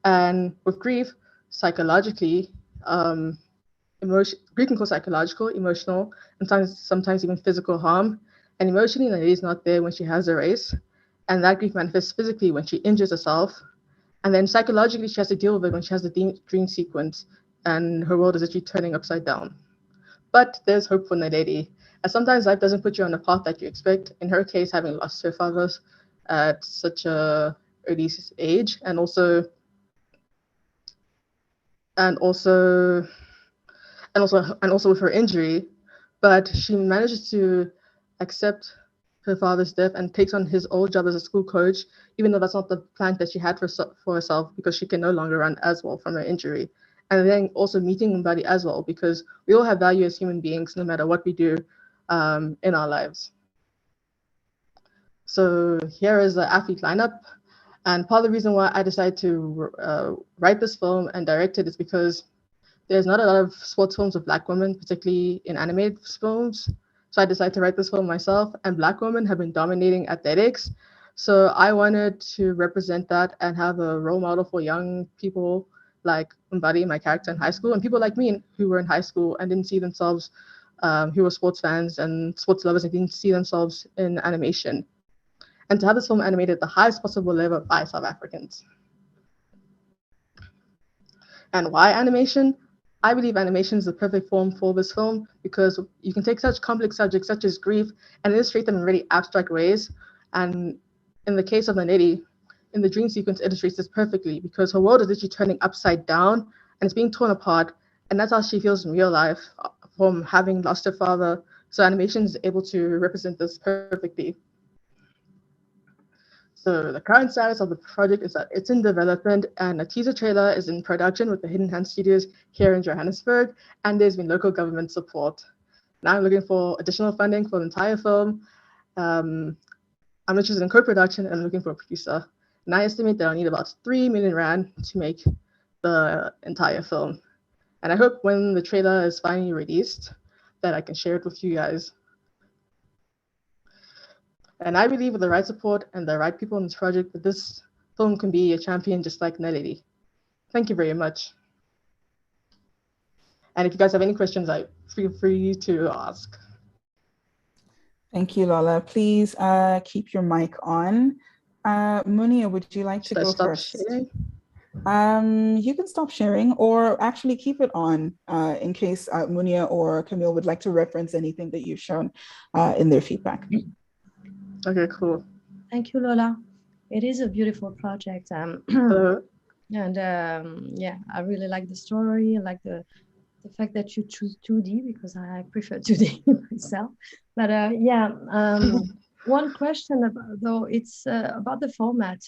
Speaker 5: And with grief, psychologically, grief can cause psychological, emotional, and sometimes even physical harm. And emotionally, Nadi is not there when she has a race. And that grief manifests physically when she injures herself. And then psychologically, she has to deal with it when she has the dream sequence and her world is actually turning upside down. But there's hope for Naledi, as sometimes life doesn't put you on the path that you expect. In her case, having lost her father at such a early age, and also with her injury, but she manages to accept her father's death and takes on his old job as a school coach, even though that's not the plan that she had for herself, because she can no longer run as well from her injury. And then also meeting Mbadi as well, because we all have value as human beings, no matter what we do in our lives. So here is the athlete lineup. And part of the reason why I decided to write this film and direct it is because there's not a lot of sports films with Black women, particularly in animated films. So I decided to write this film myself, and Black women have been dominating athletics. So I wanted to represent that and have a role model for young people like Mbadi, my character in high school, and people like me who were in high school and didn't see themselves, who were sports fans and sports lovers and didn't see themselves in animation. And to have this film animated at the highest possible level by South Africans. And why animation? I believe animation is the perfect form for this film because you can take such complex subjects such as grief and illustrate them in really abstract ways. And in the case of Nadi, in the dream sequence, illustrates this perfectly because her world is literally turning upside down and it's being torn apart. And that's how she feels in real life from having lost her father. So animation is able to represent this perfectly. So the current status of the project is that it's in development and a teaser trailer is in production with the Hidden Hand Studios here in Johannesburg, and there's been local government support. Now I'm looking for additional funding for the entire film. I'm interested in co-production and I'm looking for a producer. And I estimate that I'll need about 3 million Rand to make the entire film. And I hope when the trailer is finally released that I can share it with you guys. And I believe with the right support and the right people in this project that this film can be a champion just like Naledi. Thank you very much. And if you guys have any questions, I feel free to ask.
Speaker 2: Thank you, Lola. Please keep your mic on. Munia, would you like to go first?
Speaker 5: Sharing?
Speaker 2: You can stop sharing or actually keep it on in case Munia or Camille would like to reference anything that you've shown in their feedback.
Speaker 5: Okay, cool.
Speaker 3: Thank you, Lola. It is a beautiful project.
Speaker 5: Uh,
Speaker 3: And yeah, I really like the story. I like the fact that you choose 2D because I prefer 2D myself. But yeah, one question about, though, it's about the format.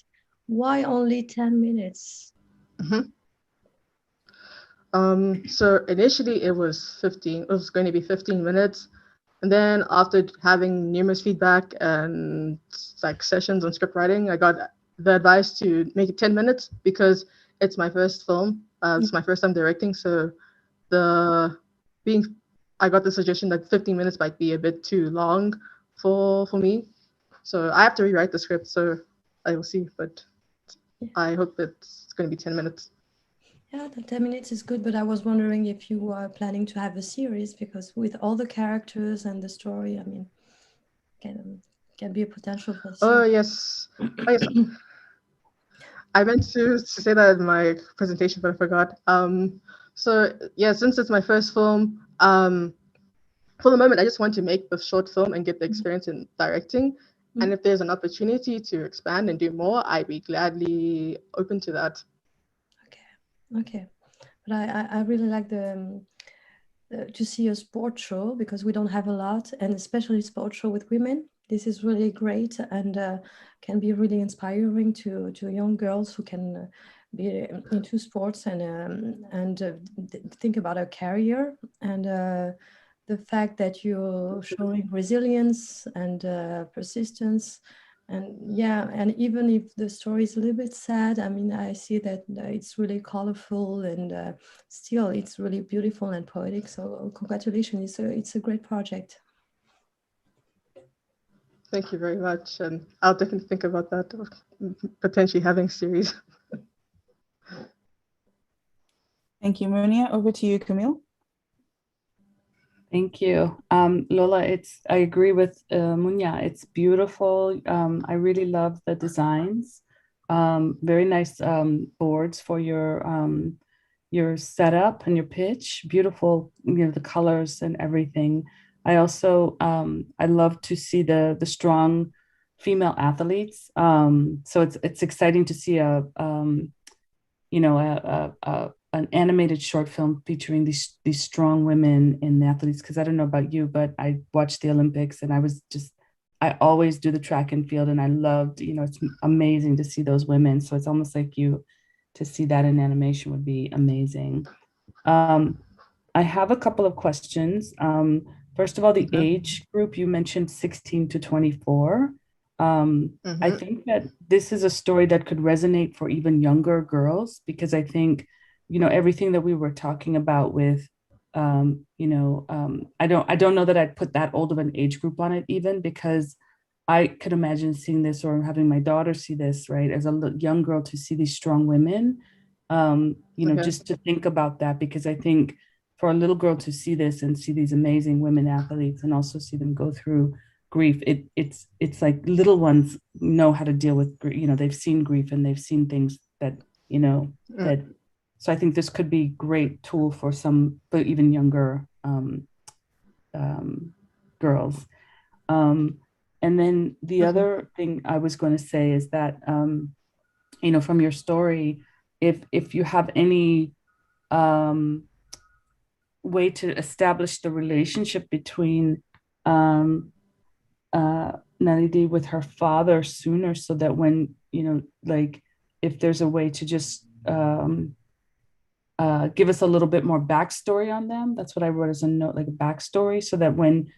Speaker 3: Why only 10 minutes?
Speaker 5: So initially it was 15. It was going to be 15 minutes, and then after having numerous feedback and like sessions on script writing, I got the advice to make it 10 minutes because it's my first film. It's my first time directing, so the being I got the suggestion that 15 minutes might be a bit too long for me. So I have to rewrite the script, so I will see, but I hope that it's going to be 10 minutes.
Speaker 3: Yeah, the 10 minutes is good, but I was wondering if you are planning to have a series because with all the characters and the story, I mean, can be a potential for a
Speaker 5: Oh,
Speaker 3: series.
Speaker 5: yes. Oh, yes. I meant to say that in my presentation, but I forgot. So yeah, since it's my first film, for the moment, I just want to make the short film and get the experience in directing. And if there's an opportunity to expand and do more, I'd be gladly open to that.
Speaker 3: Okay. But I really like to see a sport show because we don't have a lot, and especially sport show with women. This is really great and can be really inspiring to young girls who can be into sports and think about a career. And the fact that you're showing resilience and persistence. And yeah, and even if the story is a little bit sad, I mean, I see that it's really colorful and still it's really beautiful and poetic. So congratulations, it's a great project.
Speaker 5: Thank you very much. And I'll definitely think about that, potentially having series.
Speaker 2: Thank you, Munia. Over to you, Camille.
Speaker 4: Thank you. Lola, I agree with Munya. It's beautiful. I really love the designs. Very nice boards for your setup and your pitch. Beautiful, the colors and everything. I also I love to see the strong female athletes. So it's exciting to see an animated short film featuring these strong women in the athletes. Because I don't know about you, but I watched the Olympics and I always do the track and field, and I loved, it's amazing to see those women. So it's almost like to see that in animation would be amazing. I have a couple of questions. First of all, the age group, you mentioned 16 to 24. I think that this is a story that could resonate for even younger girls, because I think, everything that we were talking about with, I don't know that I'd put that old of an age group on it, even because I could imagine seeing this or having my daughter see this, right? As a young girl, to see these strong women, just to think about that, because I think for a little girl to see this and see these amazing women athletes and also see them go through grief, it's like little ones know how to deal with grief. They've seen grief and they've seen things that, that, so I think this could be a great tool for even younger girls. And then the other thing I was going to say is that, from your story, if you have any way to establish the relationship between Nadi with her father sooner, so that when, if there's a way to just give us a little bit more backstory on them. That's what I wrote as a note, like a backstory, so that when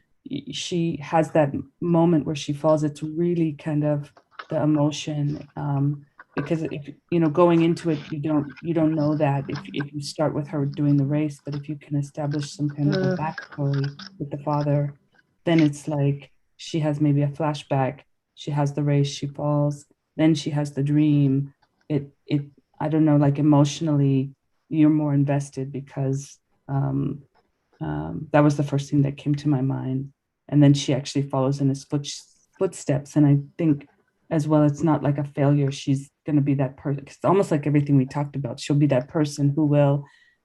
Speaker 4: she has that moment where she falls, it's really kind of the emotion. Because if going into it, you don't know that if you start with her doing the race, but if you can establish some kind of a backstory with the father, then it's like she has maybe a flashback. She has the race, she falls, then she has the dream. It I don't know, like emotionally, you're more invested because that was the first thing that came to my mind. And then she actually follows in his footsteps. And I think as well, it's not like a failure. She's going to be that person. It's almost like everything we talked about. She'll be that person who will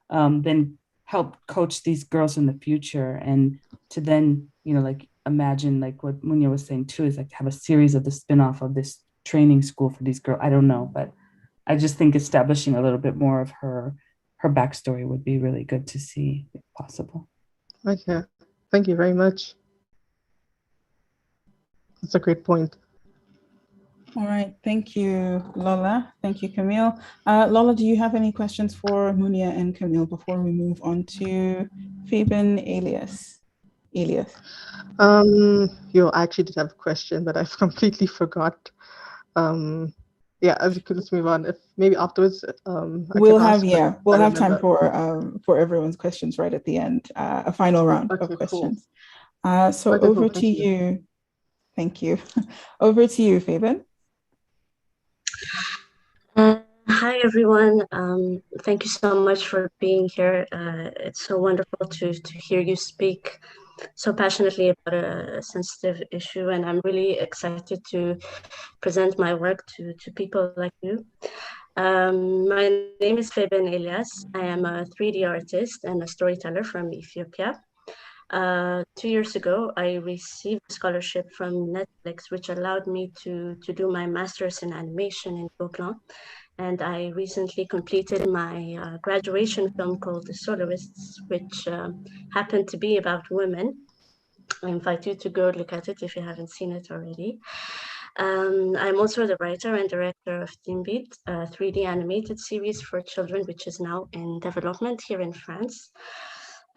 Speaker 4: then help coach these girls in the future. And to then, like imagine like what Munya was saying too, is like have a series of the spinoff of this training school for these girls. I don't know, but I just think establishing a little bit more of her backstory would be really good to see if possible.
Speaker 5: Okay, thank you very much. That's a great point.
Speaker 2: All right, thank you, Lola. Thank you, Camille. Lola, do you have any questions for Munia and Camille before we move on to Fabian Elias?
Speaker 5: I actually did have a question that I've completely forgot. Yeah, as you could just move on. If maybe afterwards,
Speaker 2: We'll have time for everyone's questions right at the end. A final round of questions. Cool. So okay, over to you. Thank you. Over to you, Fabian.
Speaker 6: Hi, everyone. Thank you so much for being here. It's so wonderful to hear you speak so passionately about a sensitive issue, and I'm really excited to present my work to people like you. My name is Fabian Elias. I am a 3D artist and a storyteller from Ethiopia. 2 years ago, I received a scholarship from Netflix, which allowed me to do my master's in animation in Womxn. And I recently completed my graduation film called The Soloists, which happened to be about women. I invite you to go look at it if you haven't seen it already. I'm also the writer and director of Teambeat, a 3D animated series for children, which is now in development here in France.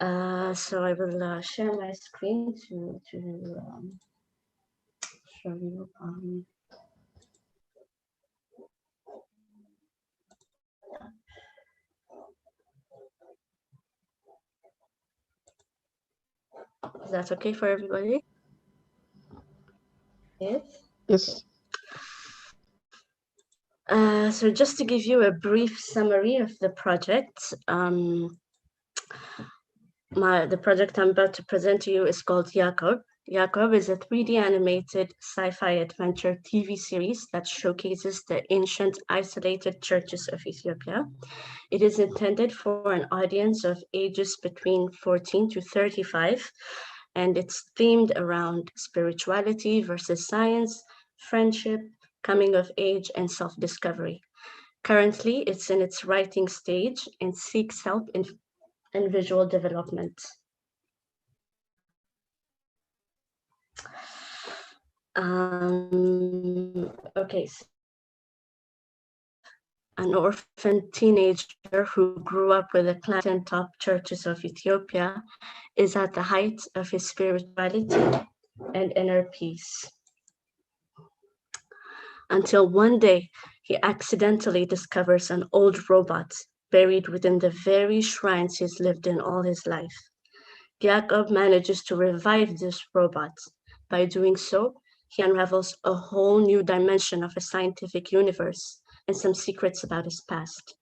Speaker 6: So I will share my screen to show you. Is that okay for everybody? Yes?
Speaker 5: Yes.
Speaker 6: Okay. So just to give you a brief summary of the project, the project I'm about to present to you is called Jakob. Jakob is a 3D animated sci-fi adventure TV series that showcases the ancient isolated churches of Ethiopia. It is intended for an audience of ages between 14 to 35, and it's themed around spirituality versus science, friendship, coming of age, and self-discovery. Currently, it's in its writing stage and seeks help in visual development. Okay. An orphan teenager who grew up with the clan top churches of Ethiopia is at the height of his spirituality and inner peace. Until one day, he accidentally discovers an old robot buried within the very shrines he's lived in all his life. Jakob manages to revive this robot. By doing so, he unravels a whole new dimension of a scientific universe and some secrets about his past.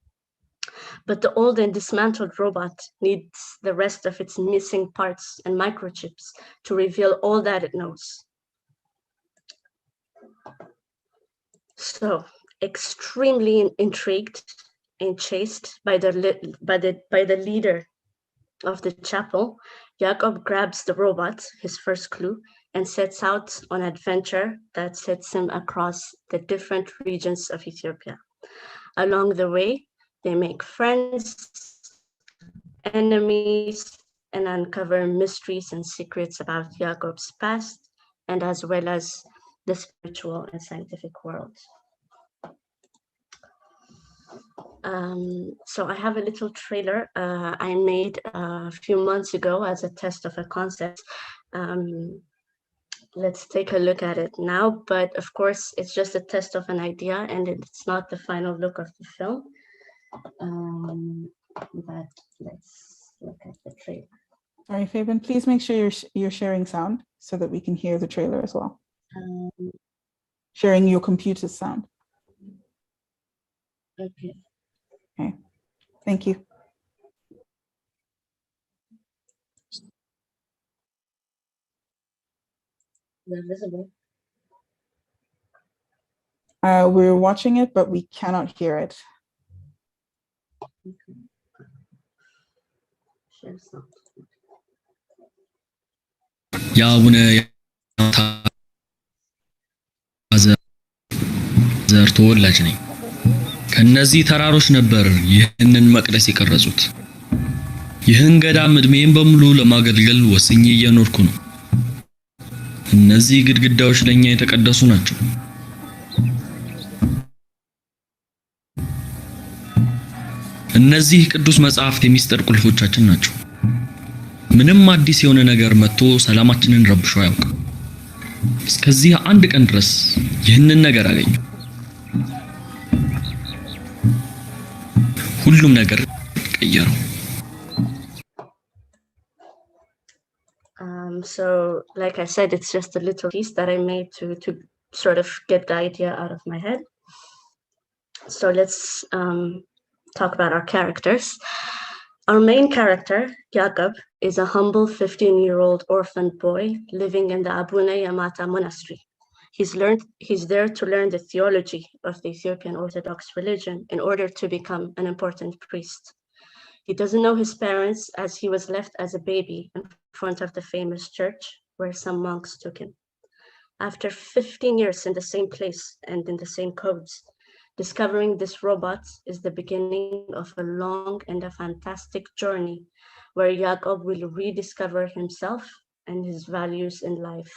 Speaker 6: But the old and dismantled robot needs the rest of its missing parts and microchips to reveal all that it knows. So, extremely intrigued and chased by the leader of the chapel, Jakob grabs the robot, his first clue, and sets out on an adventure that sets him across the different regions of Ethiopia. Along the way, they make friends, enemies, and uncover mysteries and secrets about Jakob's past, and as well as the spiritual and scientific world. So I have a little trailer I made a few months ago as a test of a concept. Let's take a look at it now, but of course it's just a test of an idea and it's not the final look of the film. But let's look at the trailer.
Speaker 2: Sorry, Fabian, please make sure you're sharing sound so that we can hear the trailer as well. Sharing your computer's sound.
Speaker 6: Okay.
Speaker 2: Okay, thank you.
Speaker 6: They're visible.
Speaker 2: We're watching it, but we cannot hear it.
Speaker 6: Okay. Share sound.
Speaker 7: يا أبونا ዘር ተወላጅ ነኝ። ከነዚህ ተራሮች ነበር ይህንን መቅደስ የቀረጹት። ይህን ገዳም እድሜን በሙሉ ለማገልገል ወስኜ እየኖርኩ ነው። እነዚህ ግድግዳዎች ለኛ የተቀደሱ ናቸው። እነዚህ ቅዱስ መጽሐፍት የሚስጥር ቁልፎቻችን ናቸው። ምንም አዲስ የሆነ ነገር መጥቶ ሰላማችንን ረብሾ አያውቅም። እስከዚህ አንድ ቀን ድረስ ይህንን ነገር አገኘሁ። ሁሉም ነገር ቀየረው።
Speaker 6: So, like I said, it's just a little piece that I made to sort of get the idea out of my head. So let's talk about our characters. Our main character, Jakob, is a humble 15-year-old orphan boy living in the Abuna Yamata monastery. He's there to learn the theology of the Ethiopian Orthodox religion in order to become an important priest. He doesn't know his parents as he was left as a baby in front of the famous church where some monks took him. After 15 years in the same place and in the same codes, discovering this robot is the beginning of a long and a fantastic journey where Jakob will rediscover himself and his values in life.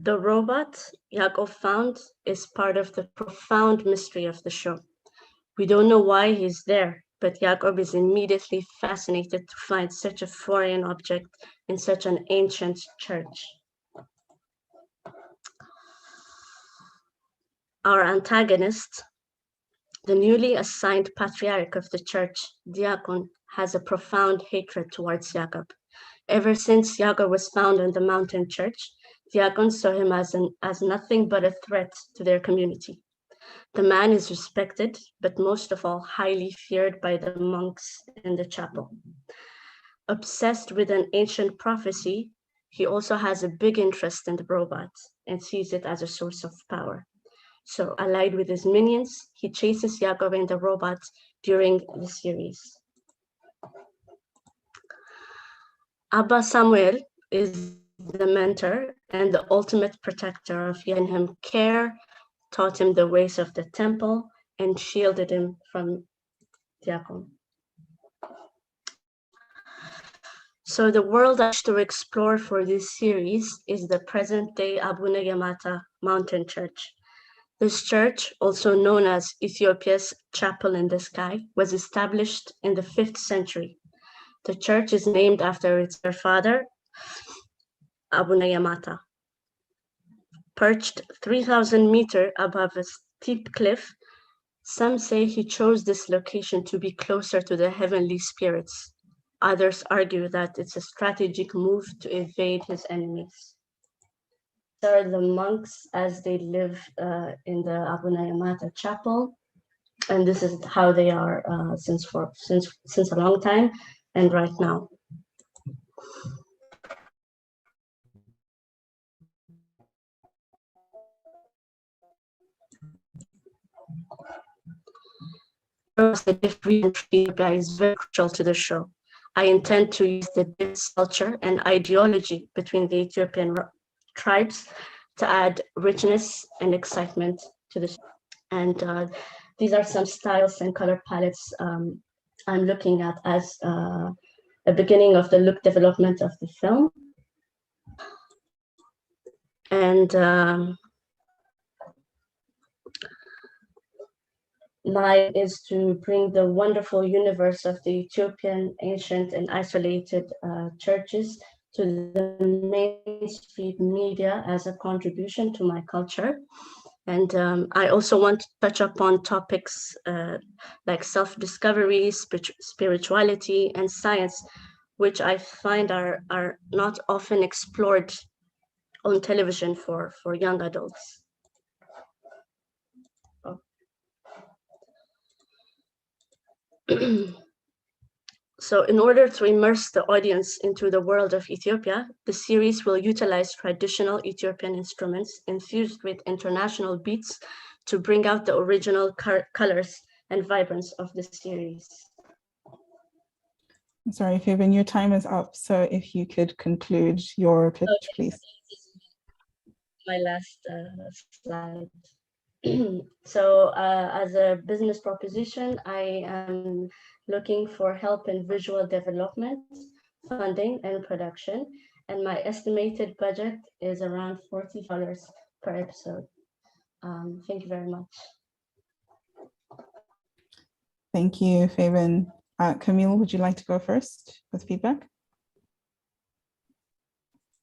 Speaker 6: The robot Jakob found is part of the profound mystery of the show. We don't know why he's there, but Jakob is immediately fascinated to find such a foreign object in such an ancient church. Our antagonist, the newly assigned patriarch of the church, Diakon, has a profound hatred towards Jakob. Ever since Jakob was found in the mountain church, Diakon saw him as nothing but a threat to their community. The man is respected, but most of all, highly feared by the monks in the chapel. Obsessed with an ancient prophecy, he also has a big interest in the robot and sees it as a source of power. So, allied with his minions, he chases Jakob and the robot during the series. Abba Samuel is the mentor and the ultimate protector of him care, taught him the ways of the temple, and shielded him from Diakon. So the world I wish to explore for this series is the present-day Abuna Yamata mountain church. This church, also known as Ethiopia's Chapel in the Sky, was established in the 5th century. The church is named after its father, Abuna Yamata. Perched 3,000 meters above a steep cliff, some say he chose this location to be closer to the heavenly spirits. Others argue that it's a strategic move to evade his enemies. These are the monks as they live in the Abuna Yamata chapel, and this is how they are since a long time and right now. The different is very crucial to the show. I intend to use the culture and ideology between the Ethiopian tribes to add richness and excitement to the show. And these are some styles and color palettes I'm looking at as a beginning of the look development of the film. And mine is to bring the wonderful universe of the Ethiopian ancient and isolated churches to the mainstream media as a contribution to my culture. And I also want to touch upon topics like self-discovery, spirituality, and science, which I find are not often explored on television for young adults. So in order to immerse the audience into the world of Ethiopia, the series will utilize traditional Ethiopian instruments infused with international beats to bring out the original colors and vibrance of the series.
Speaker 2: Sorry, Fabian, your time is up. So if you could conclude your pitch, please.
Speaker 6: my last slide. So as a business proposition, I am looking for help in visual development, funding, and production. And my estimated budget is around $40 per episode. Thank you very much.
Speaker 2: Thank you, Fabian. Camille, would you like to go first with feedback?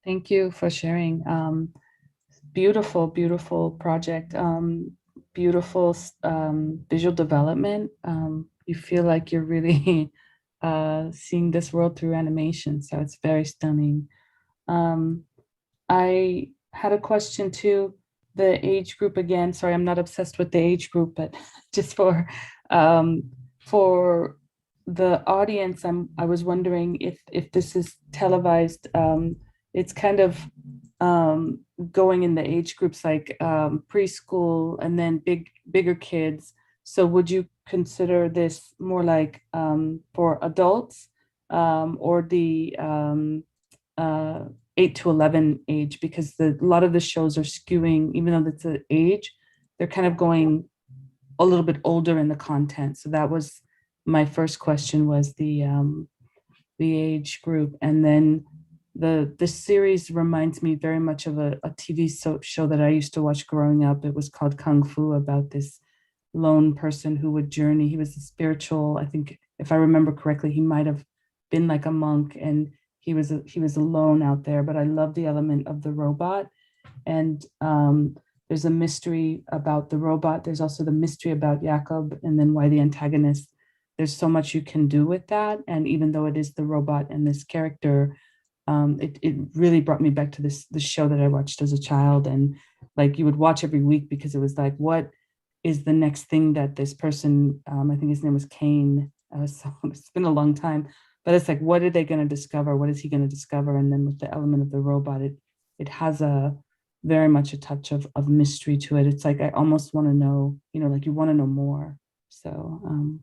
Speaker 4: Thank you for sharing. Beautiful, beautiful project. Beautiful visual development. You feel like you're really seeing this world through animation. So it's very stunning. I had a question too. The age group again. Sorry, I'm not obsessed with the age group, but just for the audience, I was wondering if this is televised. It's kind of going in the age groups like preschool and then bigger kids. So would you consider this more like for adults or the 8 to 11 age? Because a lot of the shows are skewing, even though it's an age, they're kind of going a little bit older in the content. So that was my first question, was the age group. And then the series reminds me very much of a TV show that I used to watch growing up. It was called Kung Fu, about this lone person who would journey. He was a spiritual, I think, if I remember correctly, he might have been like a monk, and he was alone out there. But I love the element of the robot. And there's a mystery about the robot. There's also the mystery about Jakob, and then why the antagonist. There's so much you can do with that. And even though it is the robot and this character, it really brought me back to this show that I watched as a child. And like, you would watch every week because it was like, what is the next thing that this person, I think his name was Kane. So it's been a long time, but it's like, what are they going to discover? What is he going to discover? And then with the element of the robot, it has a very much a touch of mystery to it. It's like, I almost want to know, like you want to know more. So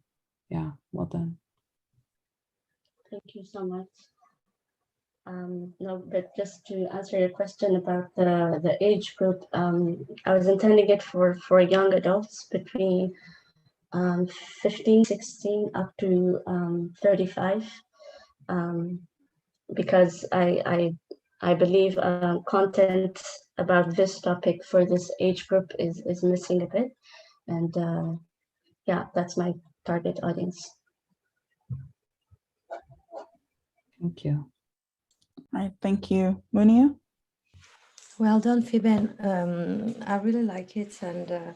Speaker 4: yeah, well done.
Speaker 6: Thank you so much. No, but just to answer your question about the age group, I was intending it for young adults between 15, 16 up to 35, because I believe content about this topic for this age group is missing a bit. And yeah, that's my target audience.
Speaker 4: Thank you.
Speaker 2: All right, thank you. Munia?
Speaker 3: Well done, Fiben. I really like it, and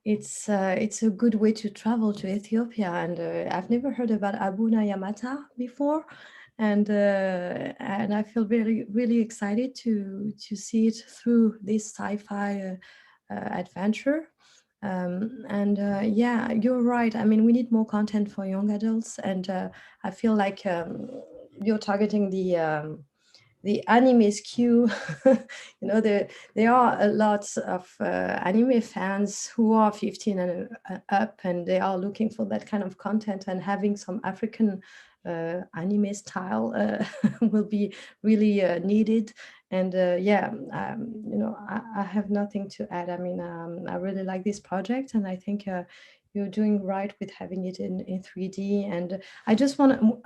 Speaker 3: it's a good way to travel to Ethiopia. And I've never heard about Abuna Yamata before, and I feel really excited to see it through this sci-fi adventure. Yeah, you're right. I mean, we need more content for young adults, and I feel like you're targeting the anime skew. There are a lot of anime fans who are 15 and up, and they are looking for that kind of content, and having some African anime style will be really needed. And yeah, I have nothing to add. I mean, I really like this project, and I think you're doing right with having it in 3D. And I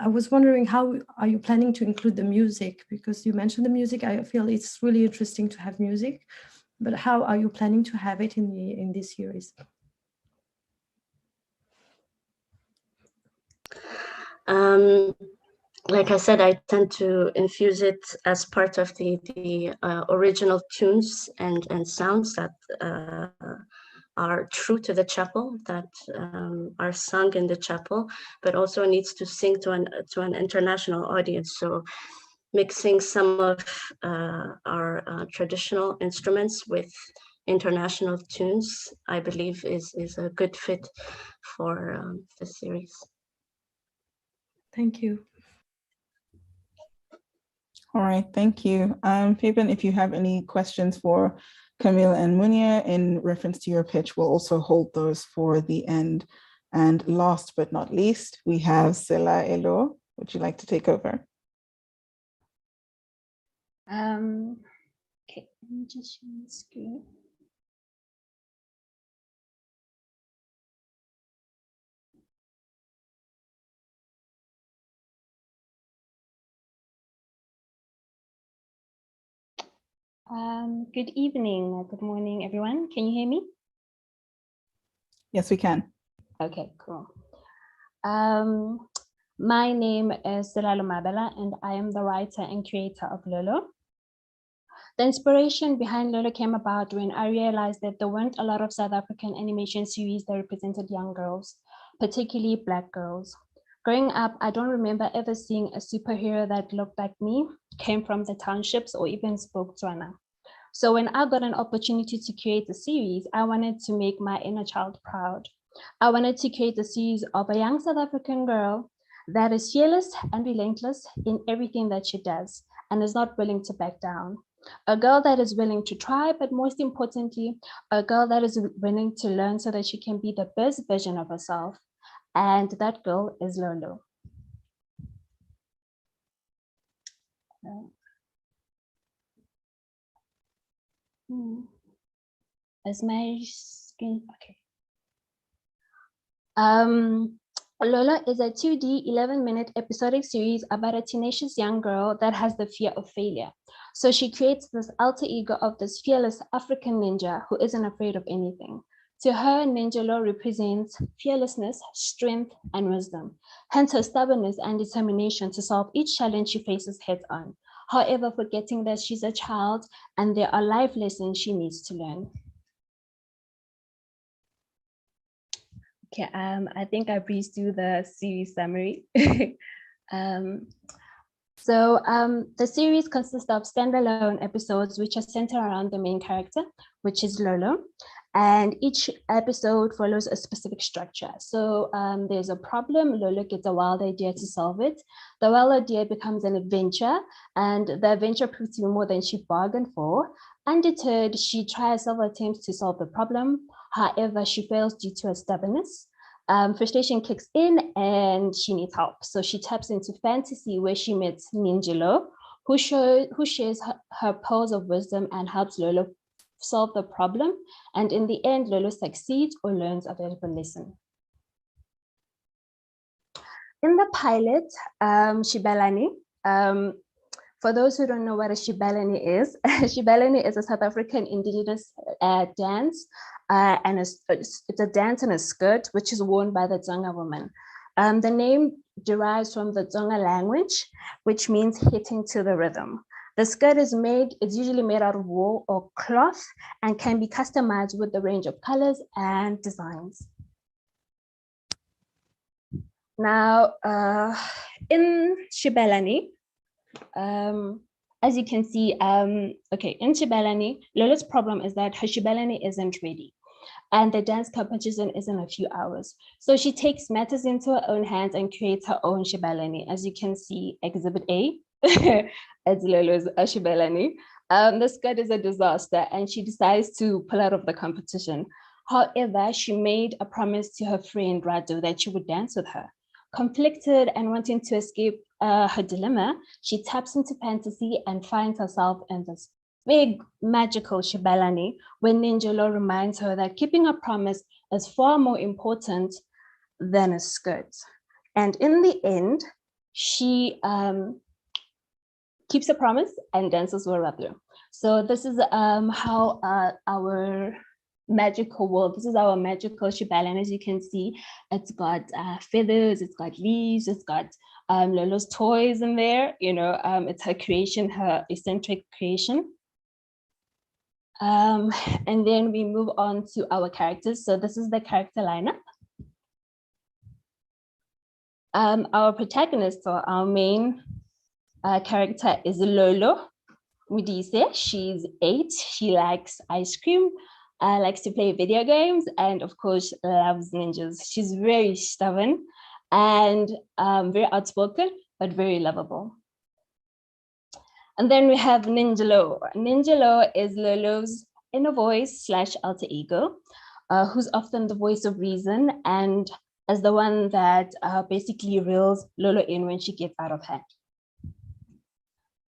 Speaker 3: was wondering, how are you planning to include the music? Because you mentioned the music. I feel it's really interesting to have music, but how are you planning to have it in this series?
Speaker 6: Like I said, I tend to infuse it as part of the original tunes and sounds that are true to the chapel, that are sung in the chapel, but also needs to sing to an international audience. So mixing some of our traditional instruments with international tunes, I believe is a good fit for the series.
Speaker 3: Thank you.
Speaker 2: All right, thank you. Fabian, if you have any questions for Camille and Munia in reference to your pitch, we'll also hold those for the end. And last but not least, we have Sela Elo. Would you like to take over?
Speaker 8: Okay,
Speaker 6: Let me just share the screen. Good evening, good morning, everyone. Can you hear me?
Speaker 2: Yes, we can.
Speaker 6: Okay, cool. My name is Lalo Mabela, and I am the writer and creator of Lolo. The inspiration behind Lolo came about when I realized that there weren't a lot of South African animation series that represented young girls, particularly Black girls. Growing up, I don't remember ever seeing a superhero that looked like me, came from the townships, or even spoke Tswana. So when I got an opportunity to create a series, I wanted to make my inner child proud. I wanted to create a series of a young South African girl that is fearless and relentless in everything that she does and is not willing to back down. A girl that is willing to try, but most importantly, a girl that is willing to learn so that she can be the best version of herself. And that girl is Lolo. Is my screen okay? Lola is a 2D 11-minute episodic series about a tenacious young girl that has the fear of failure. So she creates this alter ego of this fearless African ninja who isn't afraid of anything. To her, Ninjalo represents fearlessness, strength, and wisdom, hence her stubbornness and determination to solve each challenge she faces head on. However, forgetting that she's a child and there are life lessons she needs to learn. Okay, I think I breezed through the series summary. The series consists of standalone episodes which are centered around the main character, which is Lolo, and each episode follows a specific structure. So there's a problem, Lolo gets a wild idea to solve it. The wild idea becomes an adventure, and the adventure proves to be more than she bargained for. Undeterred, she tries several attempts to solve the problem. However, she fails due to her stubbornness. Frustration kicks in and she needs help. So she taps into fantasy where she meets Ninjalo, who shares her pearls of wisdom and helps Lolo solve the problem. And in the end, Lolo succeeds or learns a valuable lesson. In the pilot, Shibelani, for those who don't know what a Shibelani is, Shibelani is a South African indigenous dance, and it's a dance and a skirt, which is worn by the Tsonga woman. The name derives from the Tsonga language, which means hitting to the rhythm. The skirt is usually made out of wool or cloth and can be customized with a range of colors and designs. Now, in Shibelani, as you can see, in Shibelani, Lola's problem is that her Shibelani isn't ready and the dance competition is in a few hours. So she takes matters into her own hands and creates her own Shibelani. As you can see, Exhibit A, it's Lola's Shibelani. The skirt is a disaster and she decides to pull out of the competition. However, she made a promise to her friend Rado that she would dance with her. Conflicted and wanting to escape her dilemma, she taps into fantasy and finds herself in this big magical Shibelani when Ninjalo reminds her that keeping a promise is far more important than a skirt. And in the end, she keeps a promise and dances with Rado. So this is how our magical world, this is our magical Shibelani. As you can see, it's got feathers, it's got leaves, it's got Lolo's toys in there, it's her creation, her eccentric creation. And then we move on to our characters. So this is the character lineup. Our protagonist, or our main character, is Lolo Mudise. She's 8. She likes ice cream, likes to play video games, and of course loves ninjas. She's very stubborn and very outspoken, but very lovable. And then we have Ninjalo. Ninjalo is Lolo's inner voice / alter ego, who's often the voice of reason and as the one that basically reels Lolo in when she gets out of hand.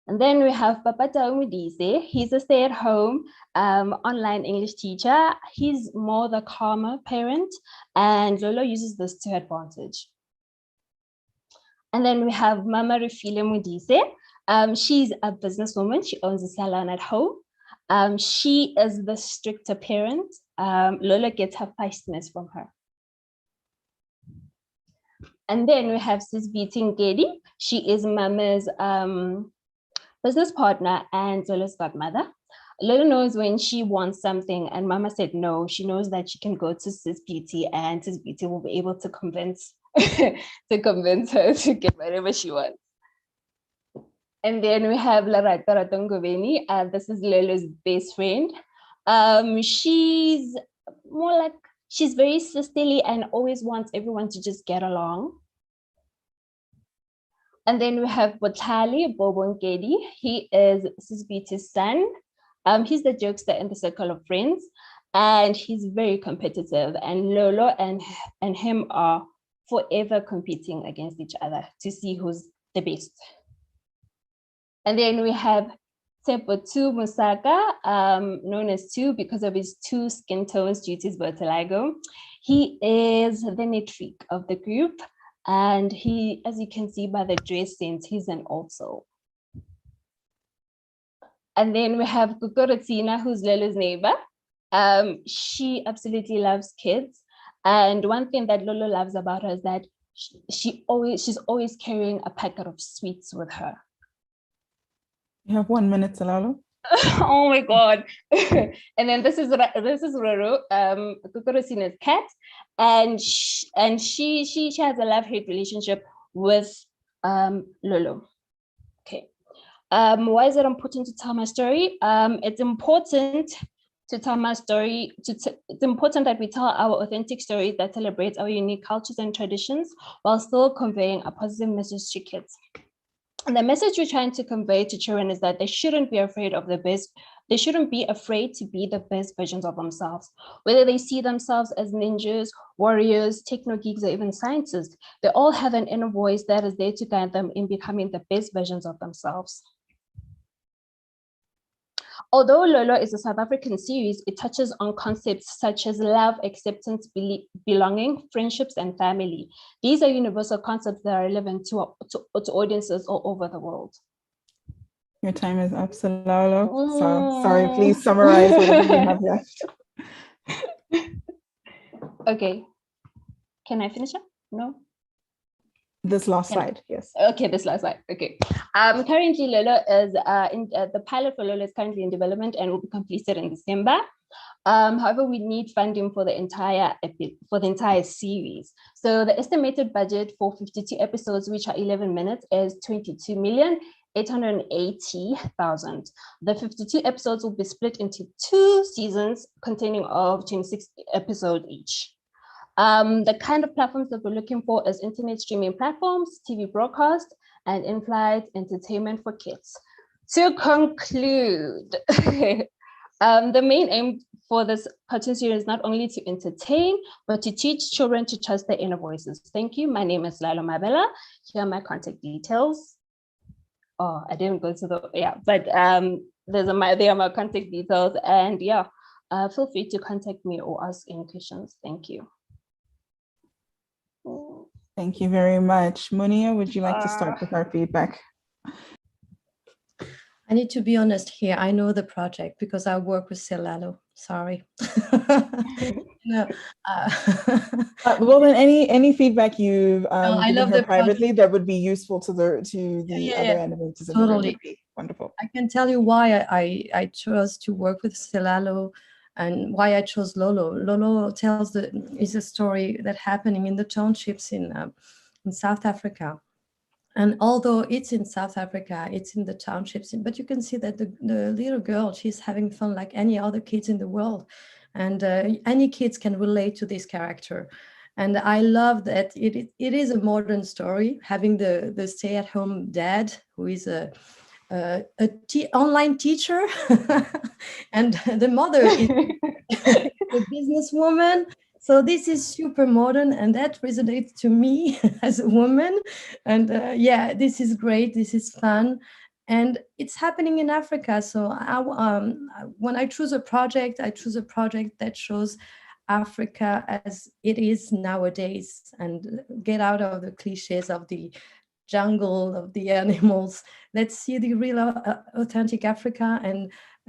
Speaker 8: And then we have Papata Umudise. He's a stay-at-home online English teacher. He's more the calmer parent, and Lolo uses this to her advantage. And then we have Mama Rufile Mudise. She's a businesswoman. She owns a salon at home. She is the stricter parent. Lolo gets her feistiness from her. And then we have Sis Ngedi. She is Mama's business partner and Lolo's godmother. Lolo knows when she wants something and Mama said no. She knows that she can go to Sis Beauty and Sis Beauty will be able to convince her to get whatever she wants. And then we have Larata Ratongobeni. This is Lolo's best friend. She's more like, she's very sisterly and always wants everyone to just get along. And then we have Botali Bobongedi. He is Sis Beauty's son. He's the jokester in the circle of friends, and he's very competitive. And Lolo and him are forever competing against each other to see who's the best. And then we have Tepotu Musaka, known as Tu because of his two skin tones due to his vitiligo. He is the neat freak of the group. And he, as you can see by the dress sense, he's an old soul. And then we have Kukorotina, who's Lolo's neighbor. She absolutely loves kids. And one thing that Lolo loves about her is that she's always carrying a packet of sweets with her.
Speaker 2: You have 1 minute, Salalo.
Speaker 8: Oh my God. And then this is Roro, Kukurosina's cat. And she has a love-hate relationship with Lolo. Okay. Why is it important to tell my story? It's important to tell my story. It's important that we tell our authentic stories that celebrate our unique cultures and traditions while still conveying a positive message to kids. And the message we're trying to convey to children is that they shouldn't be afraid of the best. They shouldn't be afraid to be the best versions of themselves. Whether they see themselves as ninjas, warriors, techno geeks, or even scientists, they all have an inner voice that is there to guide them in becoming the best versions of themselves. Although Lolo is a South African series, it touches on concepts such as love, acceptance, belonging, friendships, and family. These are universal concepts that are relevant to audiences all over the world.
Speaker 2: Your time is up, Salalo. So sorry, please summarize whatever you have left.
Speaker 8: Okay. Can I finish up? No?
Speaker 2: This last slide, yes.
Speaker 8: Okay, this last slide. Okay. Currently, Lolo is the pilot for Lolo is currently in development and will be completed in December. However, we need funding for the entire series. So the estimated budget for 52 episodes, which are 11 minutes, is 22,880,000. The 52 episodes will be split into 2 seasons containing of 26 episodes each. The kind of platforms that we're looking for is internet streaming platforms, TV broadcast, and in-flight entertainment for kids. To conclude, the main aim for this cartoon series is not only to entertain, but to teach children to trust their inner voices. Thank you. My name is Lalo Mabella. Here are my contact details. Oh, I didn't go to the, yeah, but there are my contact details, and yeah, feel free to contact me or ask any questions. Thank you.
Speaker 2: Thank you very much. Munia, would you like to start with our feedback?
Speaker 3: I need to be honest here. I know the project because I work with Celalo. Sorry. No.
Speaker 2: Well, then any feedback you've
Speaker 3: I
Speaker 2: given
Speaker 3: love
Speaker 2: her
Speaker 3: the
Speaker 2: privately that would be useful to the other
Speaker 3: yeah.
Speaker 2: animators in
Speaker 3: Totally.
Speaker 2: the room would be wonderful.
Speaker 3: I can tell you why I chose to work with Celalo and why I chose Lolo. Lolo is a story that happening in the townships in South Africa. And although it's in South Africa, it's in the townships, but you can see that the little girl, she's having fun like any other kids in the world. And any kids can relate to this character. And I love that it is a modern story, having the stay-at-home dad who is a online teacher, and the mother is a businesswoman. So this is super modern, and that resonates to me as a woman. And yeah, this is great. This is fun. And it's happening in Africa. So when I choose a project that shows Africa as it is nowadays, and get out of the cliches of the jungle, of the animals. Let's see the real authentic Africa.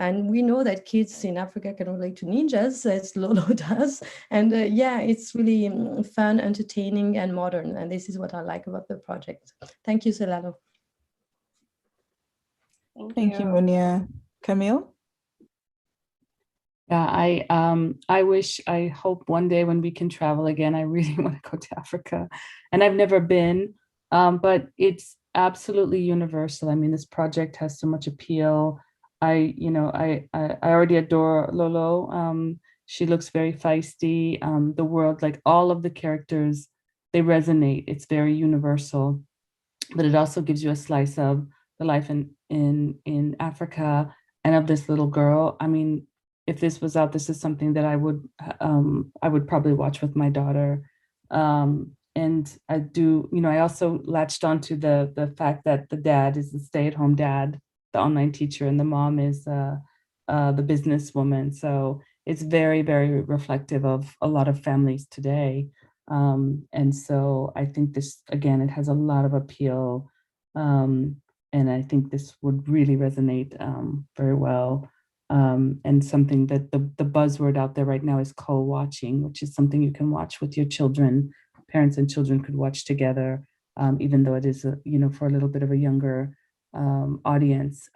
Speaker 3: And we know that kids in Africa can relate to ninjas, as Lolo does. And yeah, it's really fun, entertaining, and modern. And this is what I like about the project. Thank you, Selalo.
Speaker 2: Thank you, Munia. Camille?
Speaker 4: Yeah, I hope one day when we can travel again, I really want to go to Africa. And I've never been, but it's absolutely universal. I mean, this project has so much appeal. I already adore Lolo. She looks very feisty. The world, like all of the characters, they resonate. It's very universal, but it also gives you a slice of the life in Africa and of this little girl. I mean, if this was out, this is something that I would probably watch with my daughter. And I do, I also latched onto the fact that the dad is the stay-at-home dad, the online teacher, and the mom is the businesswoman. So it's very, very reflective of a lot of families today. And so I think this, again, it has a lot of appeal. And I think this would really resonate very well. And something that the buzzword out there right now is co-watching, which is something you can watch with your children. Parents and children could watch together, even though it is, for a little bit of a younger audience.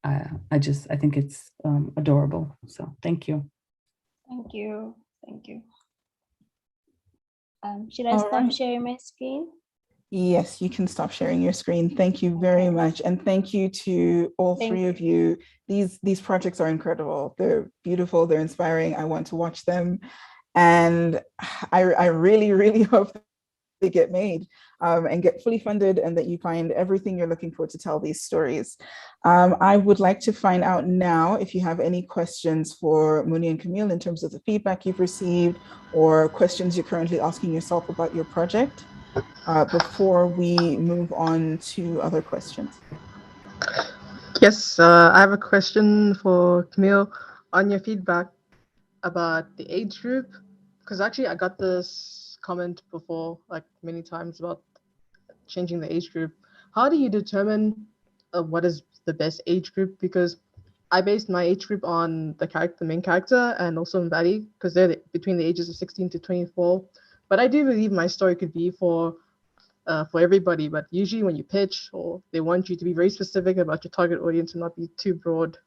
Speaker 4: I think it's adorable. So thank you.
Speaker 8: Thank you. Thank you. Should I stop sharing my screen?
Speaker 2: Yes, you can stop sharing your screen. Thank you very much. And thank you to all three of you. These projects are incredible. They're beautiful, they're inspiring. I want to watch them. And I really, really hope they get made and get fully funded, and that you find everything you're looking for to tell these stories. I would like to find out now if you have any questions for Muni and Camille in terms of the feedback you've received or questions you're currently asking yourself about your project. Before we move on to other questions.
Speaker 5: Yes, I have a question for Camille on your feedback about the age group, because actually I got this comment before, like many times, about changing the age group. How do you determine what is the best age group? Because I based my age group on the main character, and also Nadi, because they're between the ages of 16 to 24. But I do believe my story could be for everybody, but usually when you pitch, or they want you to be very specific about your target audience and not be too broad.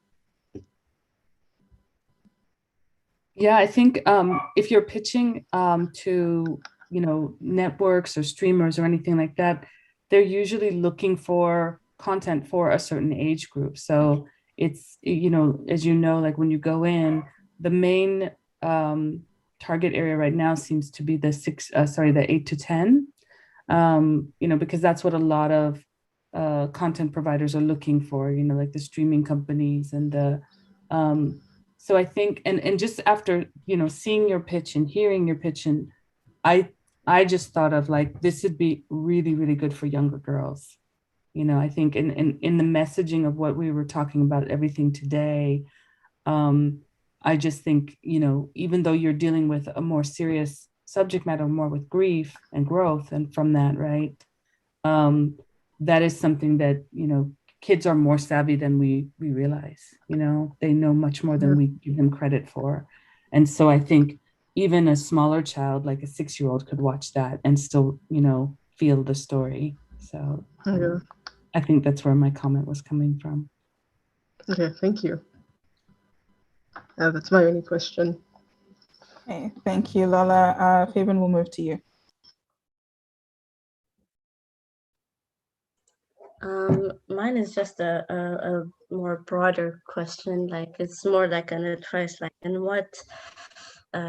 Speaker 4: Yeah, I think if you're pitching to networks or streamers or anything like that, they're usually looking for content for a certain age group. So it's as like when you go in, the main target area right now seems to be the 8 to 10. Because that's what a lot of content providers are looking for, like the streaming companies and the so I think and just after seeing your pitch and hearing your pitch, and I just thought of like, this would be really, really good for younger girls. I think in the messaging of what we were talking about, everything today, I just think, even though you're dealing with a more serious subject matter, more with grief and growth, and from that, right, that is something that kids are more savvy than we realize. They know much more than we give them credit for. And so I think even a smaller child, like a 6-year-old, could watch that and still feel the story. So I think that's where my comment was coming from.
Speaker 5: Okay, thank you. That's my only question.
Speaker 2: Okay, thank you, Lola. Fabian, we'll move to you.
Speaker 6: Mine is just a more broader question. Like, it's more like an advice, like, in what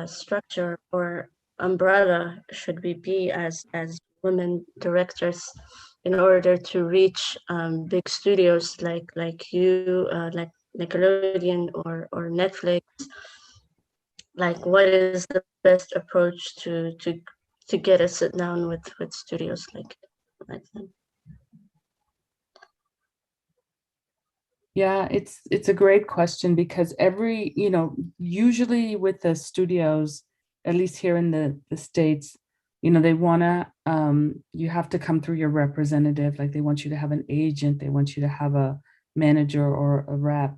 Speaker 6: structure or umbrella should we be as women directors in order to reach big studios like you, like Nickelodeon or Netflix? Like, what is the best approach to get a sit down with studios like them?
Speaker 4: Yeah, it's a great question because every, usually with the studios, at least here in the States, they wanna you have to come through your representative, like they want you to have an agent, they want you to have a manager or a rep.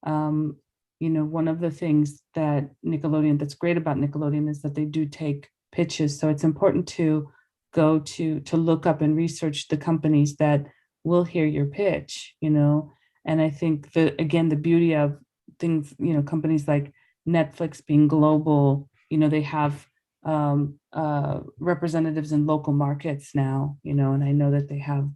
Speaker 4: One of the things that that's great about Nickelodeon is that they do take pitches. So it's important to go to look up and research the companies that will hear your pitch, and I think the beauty of things, companies like Netflix being global, they have representatives in local markets now, and I know that they have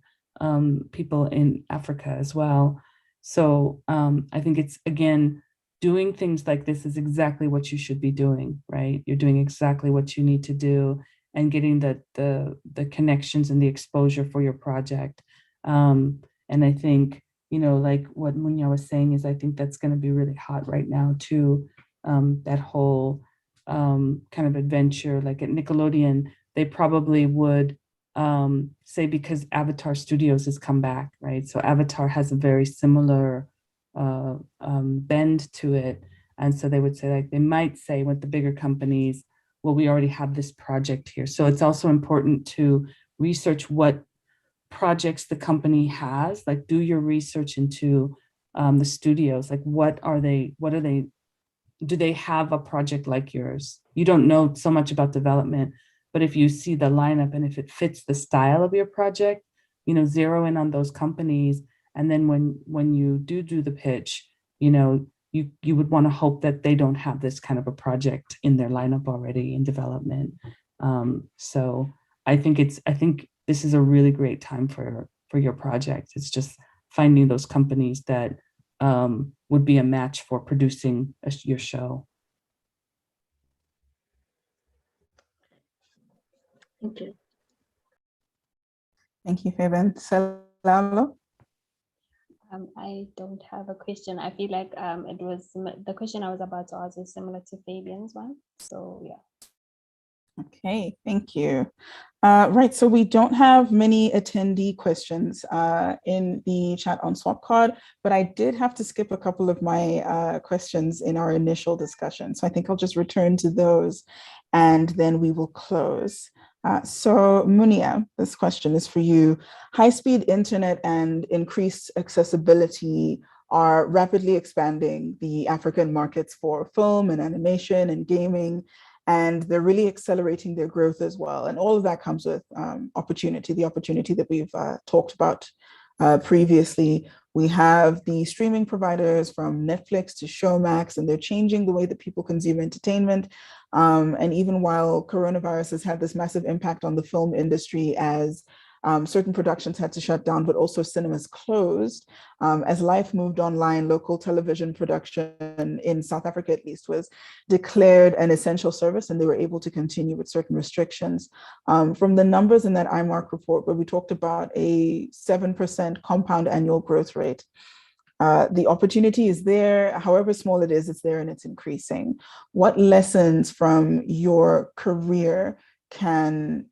Speaker 4: people in Africa as well. So I think it's, again, doing things like this is exactly what you should be doing, right? You're doing exactly what you need to do and getting the connections and the exposure for your project. And I think, like what Munya was saying is I think that's going to be really hot right now too. That whole kind of adventure, like at Nickelodeon, they probably would say, because Avatar Studios has come back, right? So Avatar has a very similar bend to it. And so they would say, like, they might say with the bigger companies, well, we already have this project here. So it's also important to research what projects the company has, like do your research into the studios, like do they have a project like yours? You don't know so much about development, but if you see the lineup and if it fits the style of your project, zero in on those companies. And then when you do the pitch, you would want to hope that they don't have this kind of a project in their lineup already in development. So I think this is a really great time for your project. It's just finding those companies that would be a match for producing your show.
Speaker 6: Thank you.
Speaker 2: Thank you, Fabian. Selalo?
Speaker 8: I don't have a question. I feel like it was the question I was about to ask is similar to Fabian's one. So yeah.
Speaker 2: Okay, thank you. Right, so we don't have many attendee questions in the chat on Swapcard, but I did have to skip a couple of my questions in our initial discussion. So I think I'll just return to those and then we will close. So Munia, this question is for you. High-speed internet and increased accessibility are rapidly expanding the African markets for film and animation and gaming, and they're really accelerating their growth as well. And all of that comes with opportunity, the opportunity that we've talked about previously. We have the streaming providers from Netflix to Showmax, and they're changing the way that people consume entertainment. And even while coronavirus has had this massive impact on the film industry as certain productions had to shut down, but also cinemas closed. As life moved online, local television production in South Africa, at least, was declared an essential service, and they were able to continue with certain restrictions. From the numbers in that IMARC report, where we talked about a 7% compound annual growth rate, the opportunity is there, however small it is, it's there and it's increasing. What lessons from your career can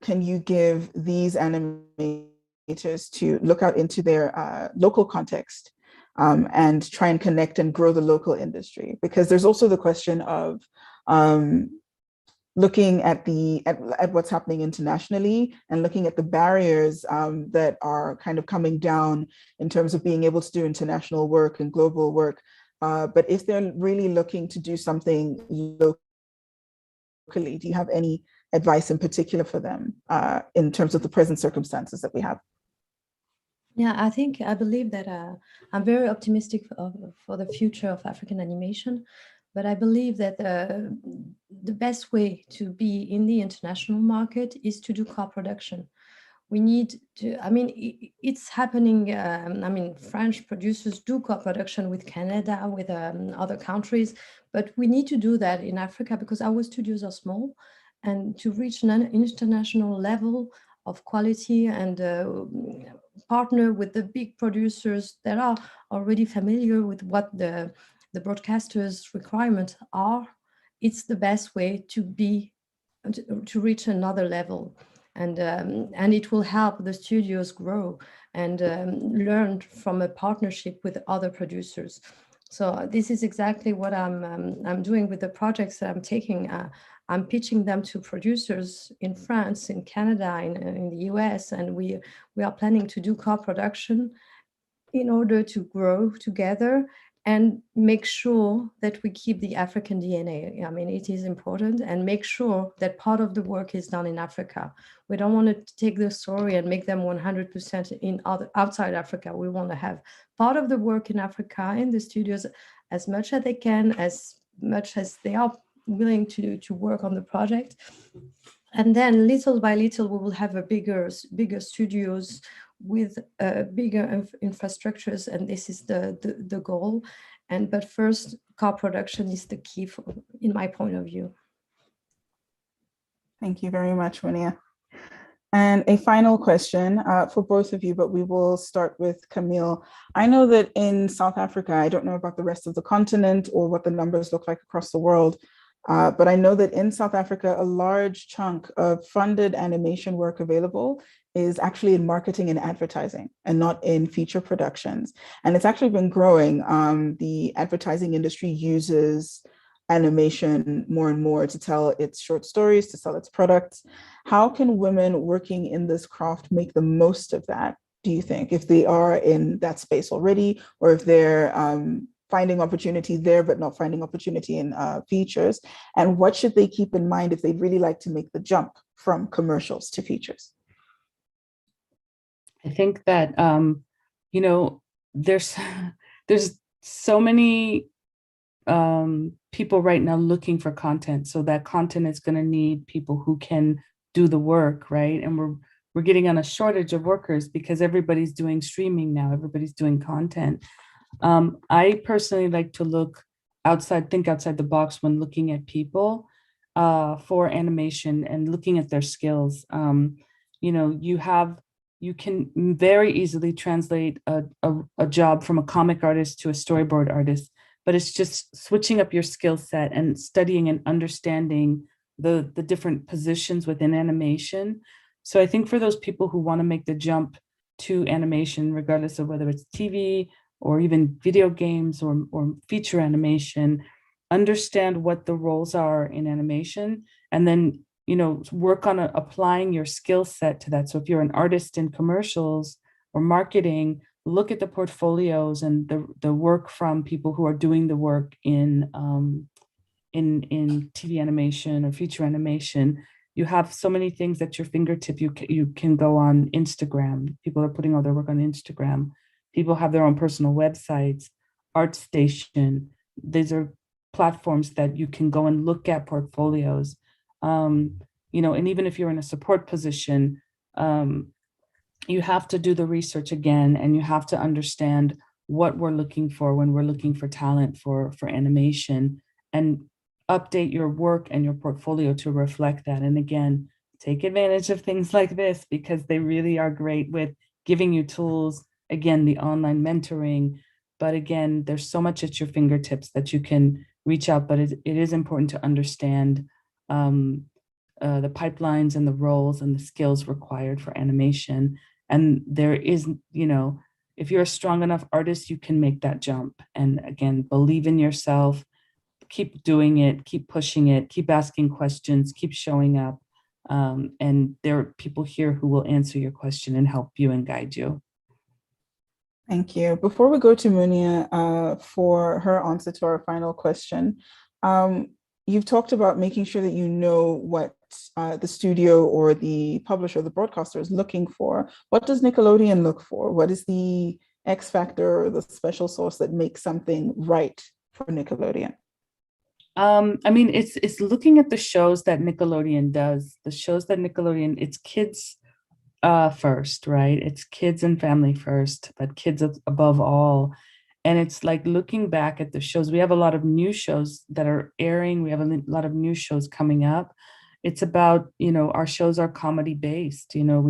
Speaker 2: you give these animators to look out into their local context and try and connect and grow the local industry? Because there's also the question of looking at what's happening internationally and looking at the barriers that are kind of coming down in terms of being able to do international work and global work. But if they're really looking to do something locally, do you have any advice in particular for them in terms of the present circumstances that we have?
Speaker 3: Yeah, I believe that I'm very optimistic for the future of African animation, but I believe that the best way to be in the international market is to do co-production. We need to, it's happening. French producers do co-production with Canada, with other countries, but we need to do that in Africa because our studios are small, and to reach an international level of quality and partner with the big producers that are already familiar with what the broadcasters' requirements are, it's the best way to reach another level. and it will help the studios grow and learn from a partnership with other producers. So this is exactly what I'm doing with the projects that I'm taking. I'm pitching them to producers in France, in Canada, in the US, and we are planning to do co-production in order to grow together and make sure that we keep the African DNA. I mean, it is important, and make sure that part of the work is done in Africa. We don't want to take the story and make them 100% outside Africa. We want to have part of the work in Africa, in the studios, as much as they can, as much as they are willing to work on the project. And then little by little, we will have a bigger studios with bigger infrastructures, and this is the goal. But first, co-production is the key in my point of view.
Speaker 2: Thank you very much, Munia. And a final question for both of you, but we will start with Camille. I know that in South Africa, I don't know about the rest of the continent or what the numbers look like across the world, but I know that in South Africa, a large chunk of funded animation work available is actually in marketing and advertising and not in feature productions. And it's actually been growing. The advertising industry uses animation more and more to tell its short stories, to sell its products. How can women working in this craft make the most of that, do you think, if they are in that space already, or if they're finding opportunity there, but not finding opportunity in features? And what should they keep in mind if they'd really like to make the jump from commercials to features?
Speaker 4: I think that, you know, there's so many people right now looking for content. So that content is going to need people who can do the work, right? And we're getting on a shortage of workers because everybody's doing streaming now. Everybody's doing content. I personally like to think outside the box when looking at people for animation and looking at their skills. You know, you can very easily translate a job from a comic artist to a storyboard artist, but it's just switching up your skill set and studying and understanding the different positions within animation. So I think for those people who want to make the jump to animation, regardless of whether it's TV or even video games or feature animation, understand what the roles are in animation, and then, you know, work on applying your skill set to that. So if you're an artist in commercials or marketing, look at the portfolios and the work from people who are doing the work in TV animation or feature animation. You have so many things at your fingertip. You can go on Instagram. People are putting all their work on Instagram. People have their own personal websites, ArtStation. These are platforms that you can go and look at portfolios. You know, and even if you're in a support position, you have to do the research again, and you have to understand what we're looking for when we're looking for talent for animation, and update your work and your portfolio to reflect that. And again, take advantage of things like this because they really are great with giving you tools. Again, the online mentoring, but again, there's so much at your fingertips that you can reach out, but it is important to understand the pipelines and the roles and the skills required for animation. And there is, you know, if you're a strong enough artist, you can make that jump. And again, believe in yourself, keep doing it, keep pushing it, keep asking questions, keep showing up. And there are people here who will answer your question and help you and guide you.
Speaker 2: Thank you. Before we go to Munia for her answer to our final question, you've talked about making sure that you know what the studio or the publisher, the broadcaster is looking for. What does Nickelodeon look for? What is the X factor or the special sauce that makes something right for Nickelodeon?
Speaker 4: I mean, it's looking at the shows that Nickelodeon does. The shows that Nickelodeon, it's kids first, right? It's kids and family first, but kids above all. And it's like looking back at the shows. We have a lot of new shows that are airing. We have a lot of new shows coming up. It's about, you know, our shows are comedy based. You know,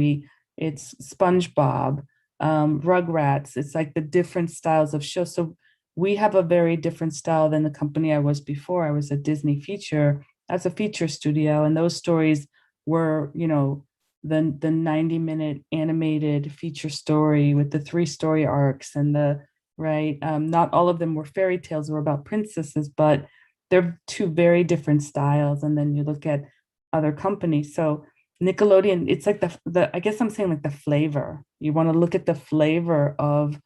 Speaker 4: it's SpongeBob, Rugrats. It's like the different styles of shows. So we have a very different style than the company I was before. I was a Disney feature as a feature studio, and those stories were, you know, the 90-minute animated feature story with the 3 story arcs and the, right? Not all of them were fairy tales or about princesses, but they're 2 very different styles. And then you look at other companies. So Nickelodeon, it's like the I guess I'm saying like the flavor. You want to look at the flavor of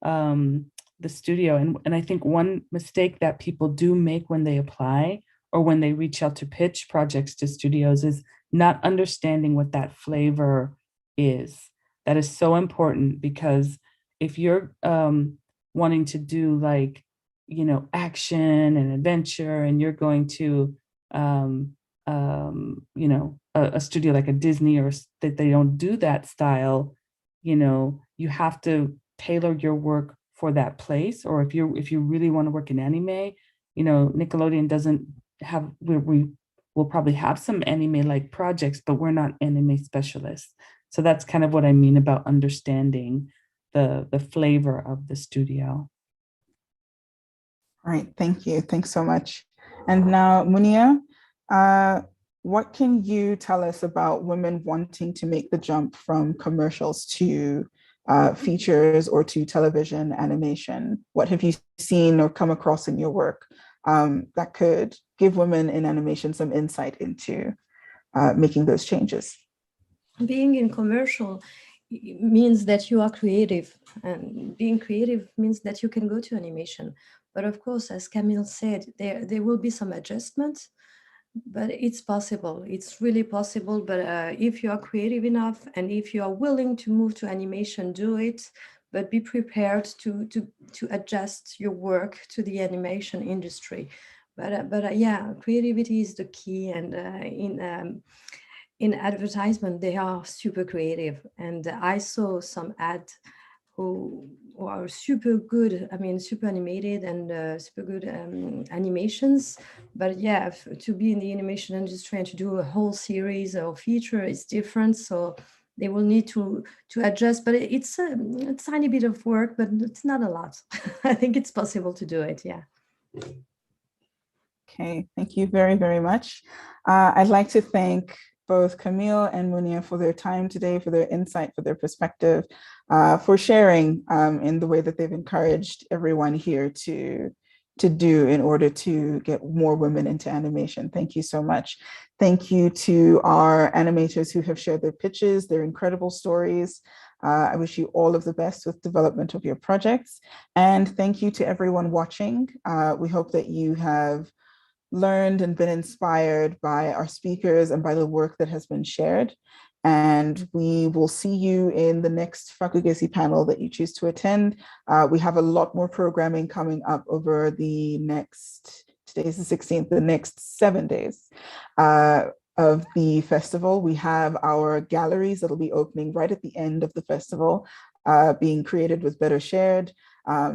Speaker 4: the studio. And I think one mistake that people do make when they apply or when they reach out to pitch projects to studios is not understanding what that flavor is. That is so important, because if you're wanting to do like, you know, action and adventure, and you're going to, you know, a studio like a Disney, or that they don't do that style, you know, you have to tailor your work for that place. Or if you really want to work in anime, you know, Nickelodeon doesn't have, we will probably have some anime like projects, but we're not anime specialists. So that's kind of what I mean about understanding the flavor of the studio.
Speaker 2: All right, thank you. Thanks so much. And now, Munia, what can you tell us about women wanting to make the jump from commercials to features or to television animation? What have you seen or come across in your work that could give women in animation some insight into making those changes?
Speaker 3: Being in commercial means that you are creative, and being creative means that you can go to animation. But of course, as Camille said, there will be some adjustments, but it's possible. It's really possible. But if you are creative enough and if you are willing to move to animation, do it. But be prepared to adjust your work to the animation industry. But yeah, creativity is the key. And in advertisement, they are super creative. And I saw some ads who are super good, I mean, super animated and super good animations. But yeah, to be in the animation industry and to do a whole series or feature is different. So they will need to adjust, but it's a tiny bit of work, but it's not a lot. I think it's possible to do it, yeah.
Speaker 2: Okay, thank you very, very much. I'd like to thank both Camille and Munia for their time today, for their insight, for their perspective, for sharing in the way that they've encouraged everyone here to do in order to get more women into animation. Thank you so much. Thank you to our animators who have shared their pitches, their incredible stories. I wish you all of the best with development of your projects. And thank you to everyone watching. We hope that you have learned and been inspired by our speakers and by the work that has been shared. And we will see you in the next Fak'ugesi panel that you choose to attend. We have a lot more programming coming up over the next, today's the 16th, the next 7 days of the festival. We have our galleries that'll be opening right at the end of the festival, being created with Better Shared.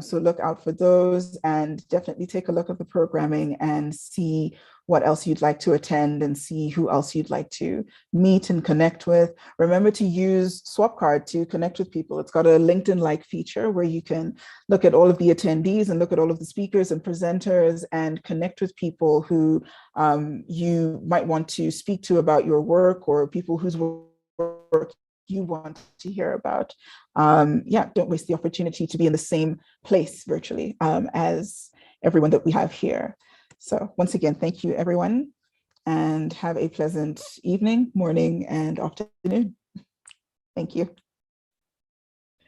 Speaker 2: So look out for those, and definitely take a look at the programming and see what else you'd like to attend and see who else you'd like to meet and connect with. Remember to use Swapcard to connect with people. It's got a LinkedIn-like feature where you can look at all of the attendees and look at all of the speakers and presenters and connect with people who you might want to speak to about your work, or people whose work you want to hear about. Yeah, don't waste the opportunity to be in the same place virtually as everyone that we have here. So once again, thank you everyone, and have a pleasant evening, morning, and afternoon. Thank you.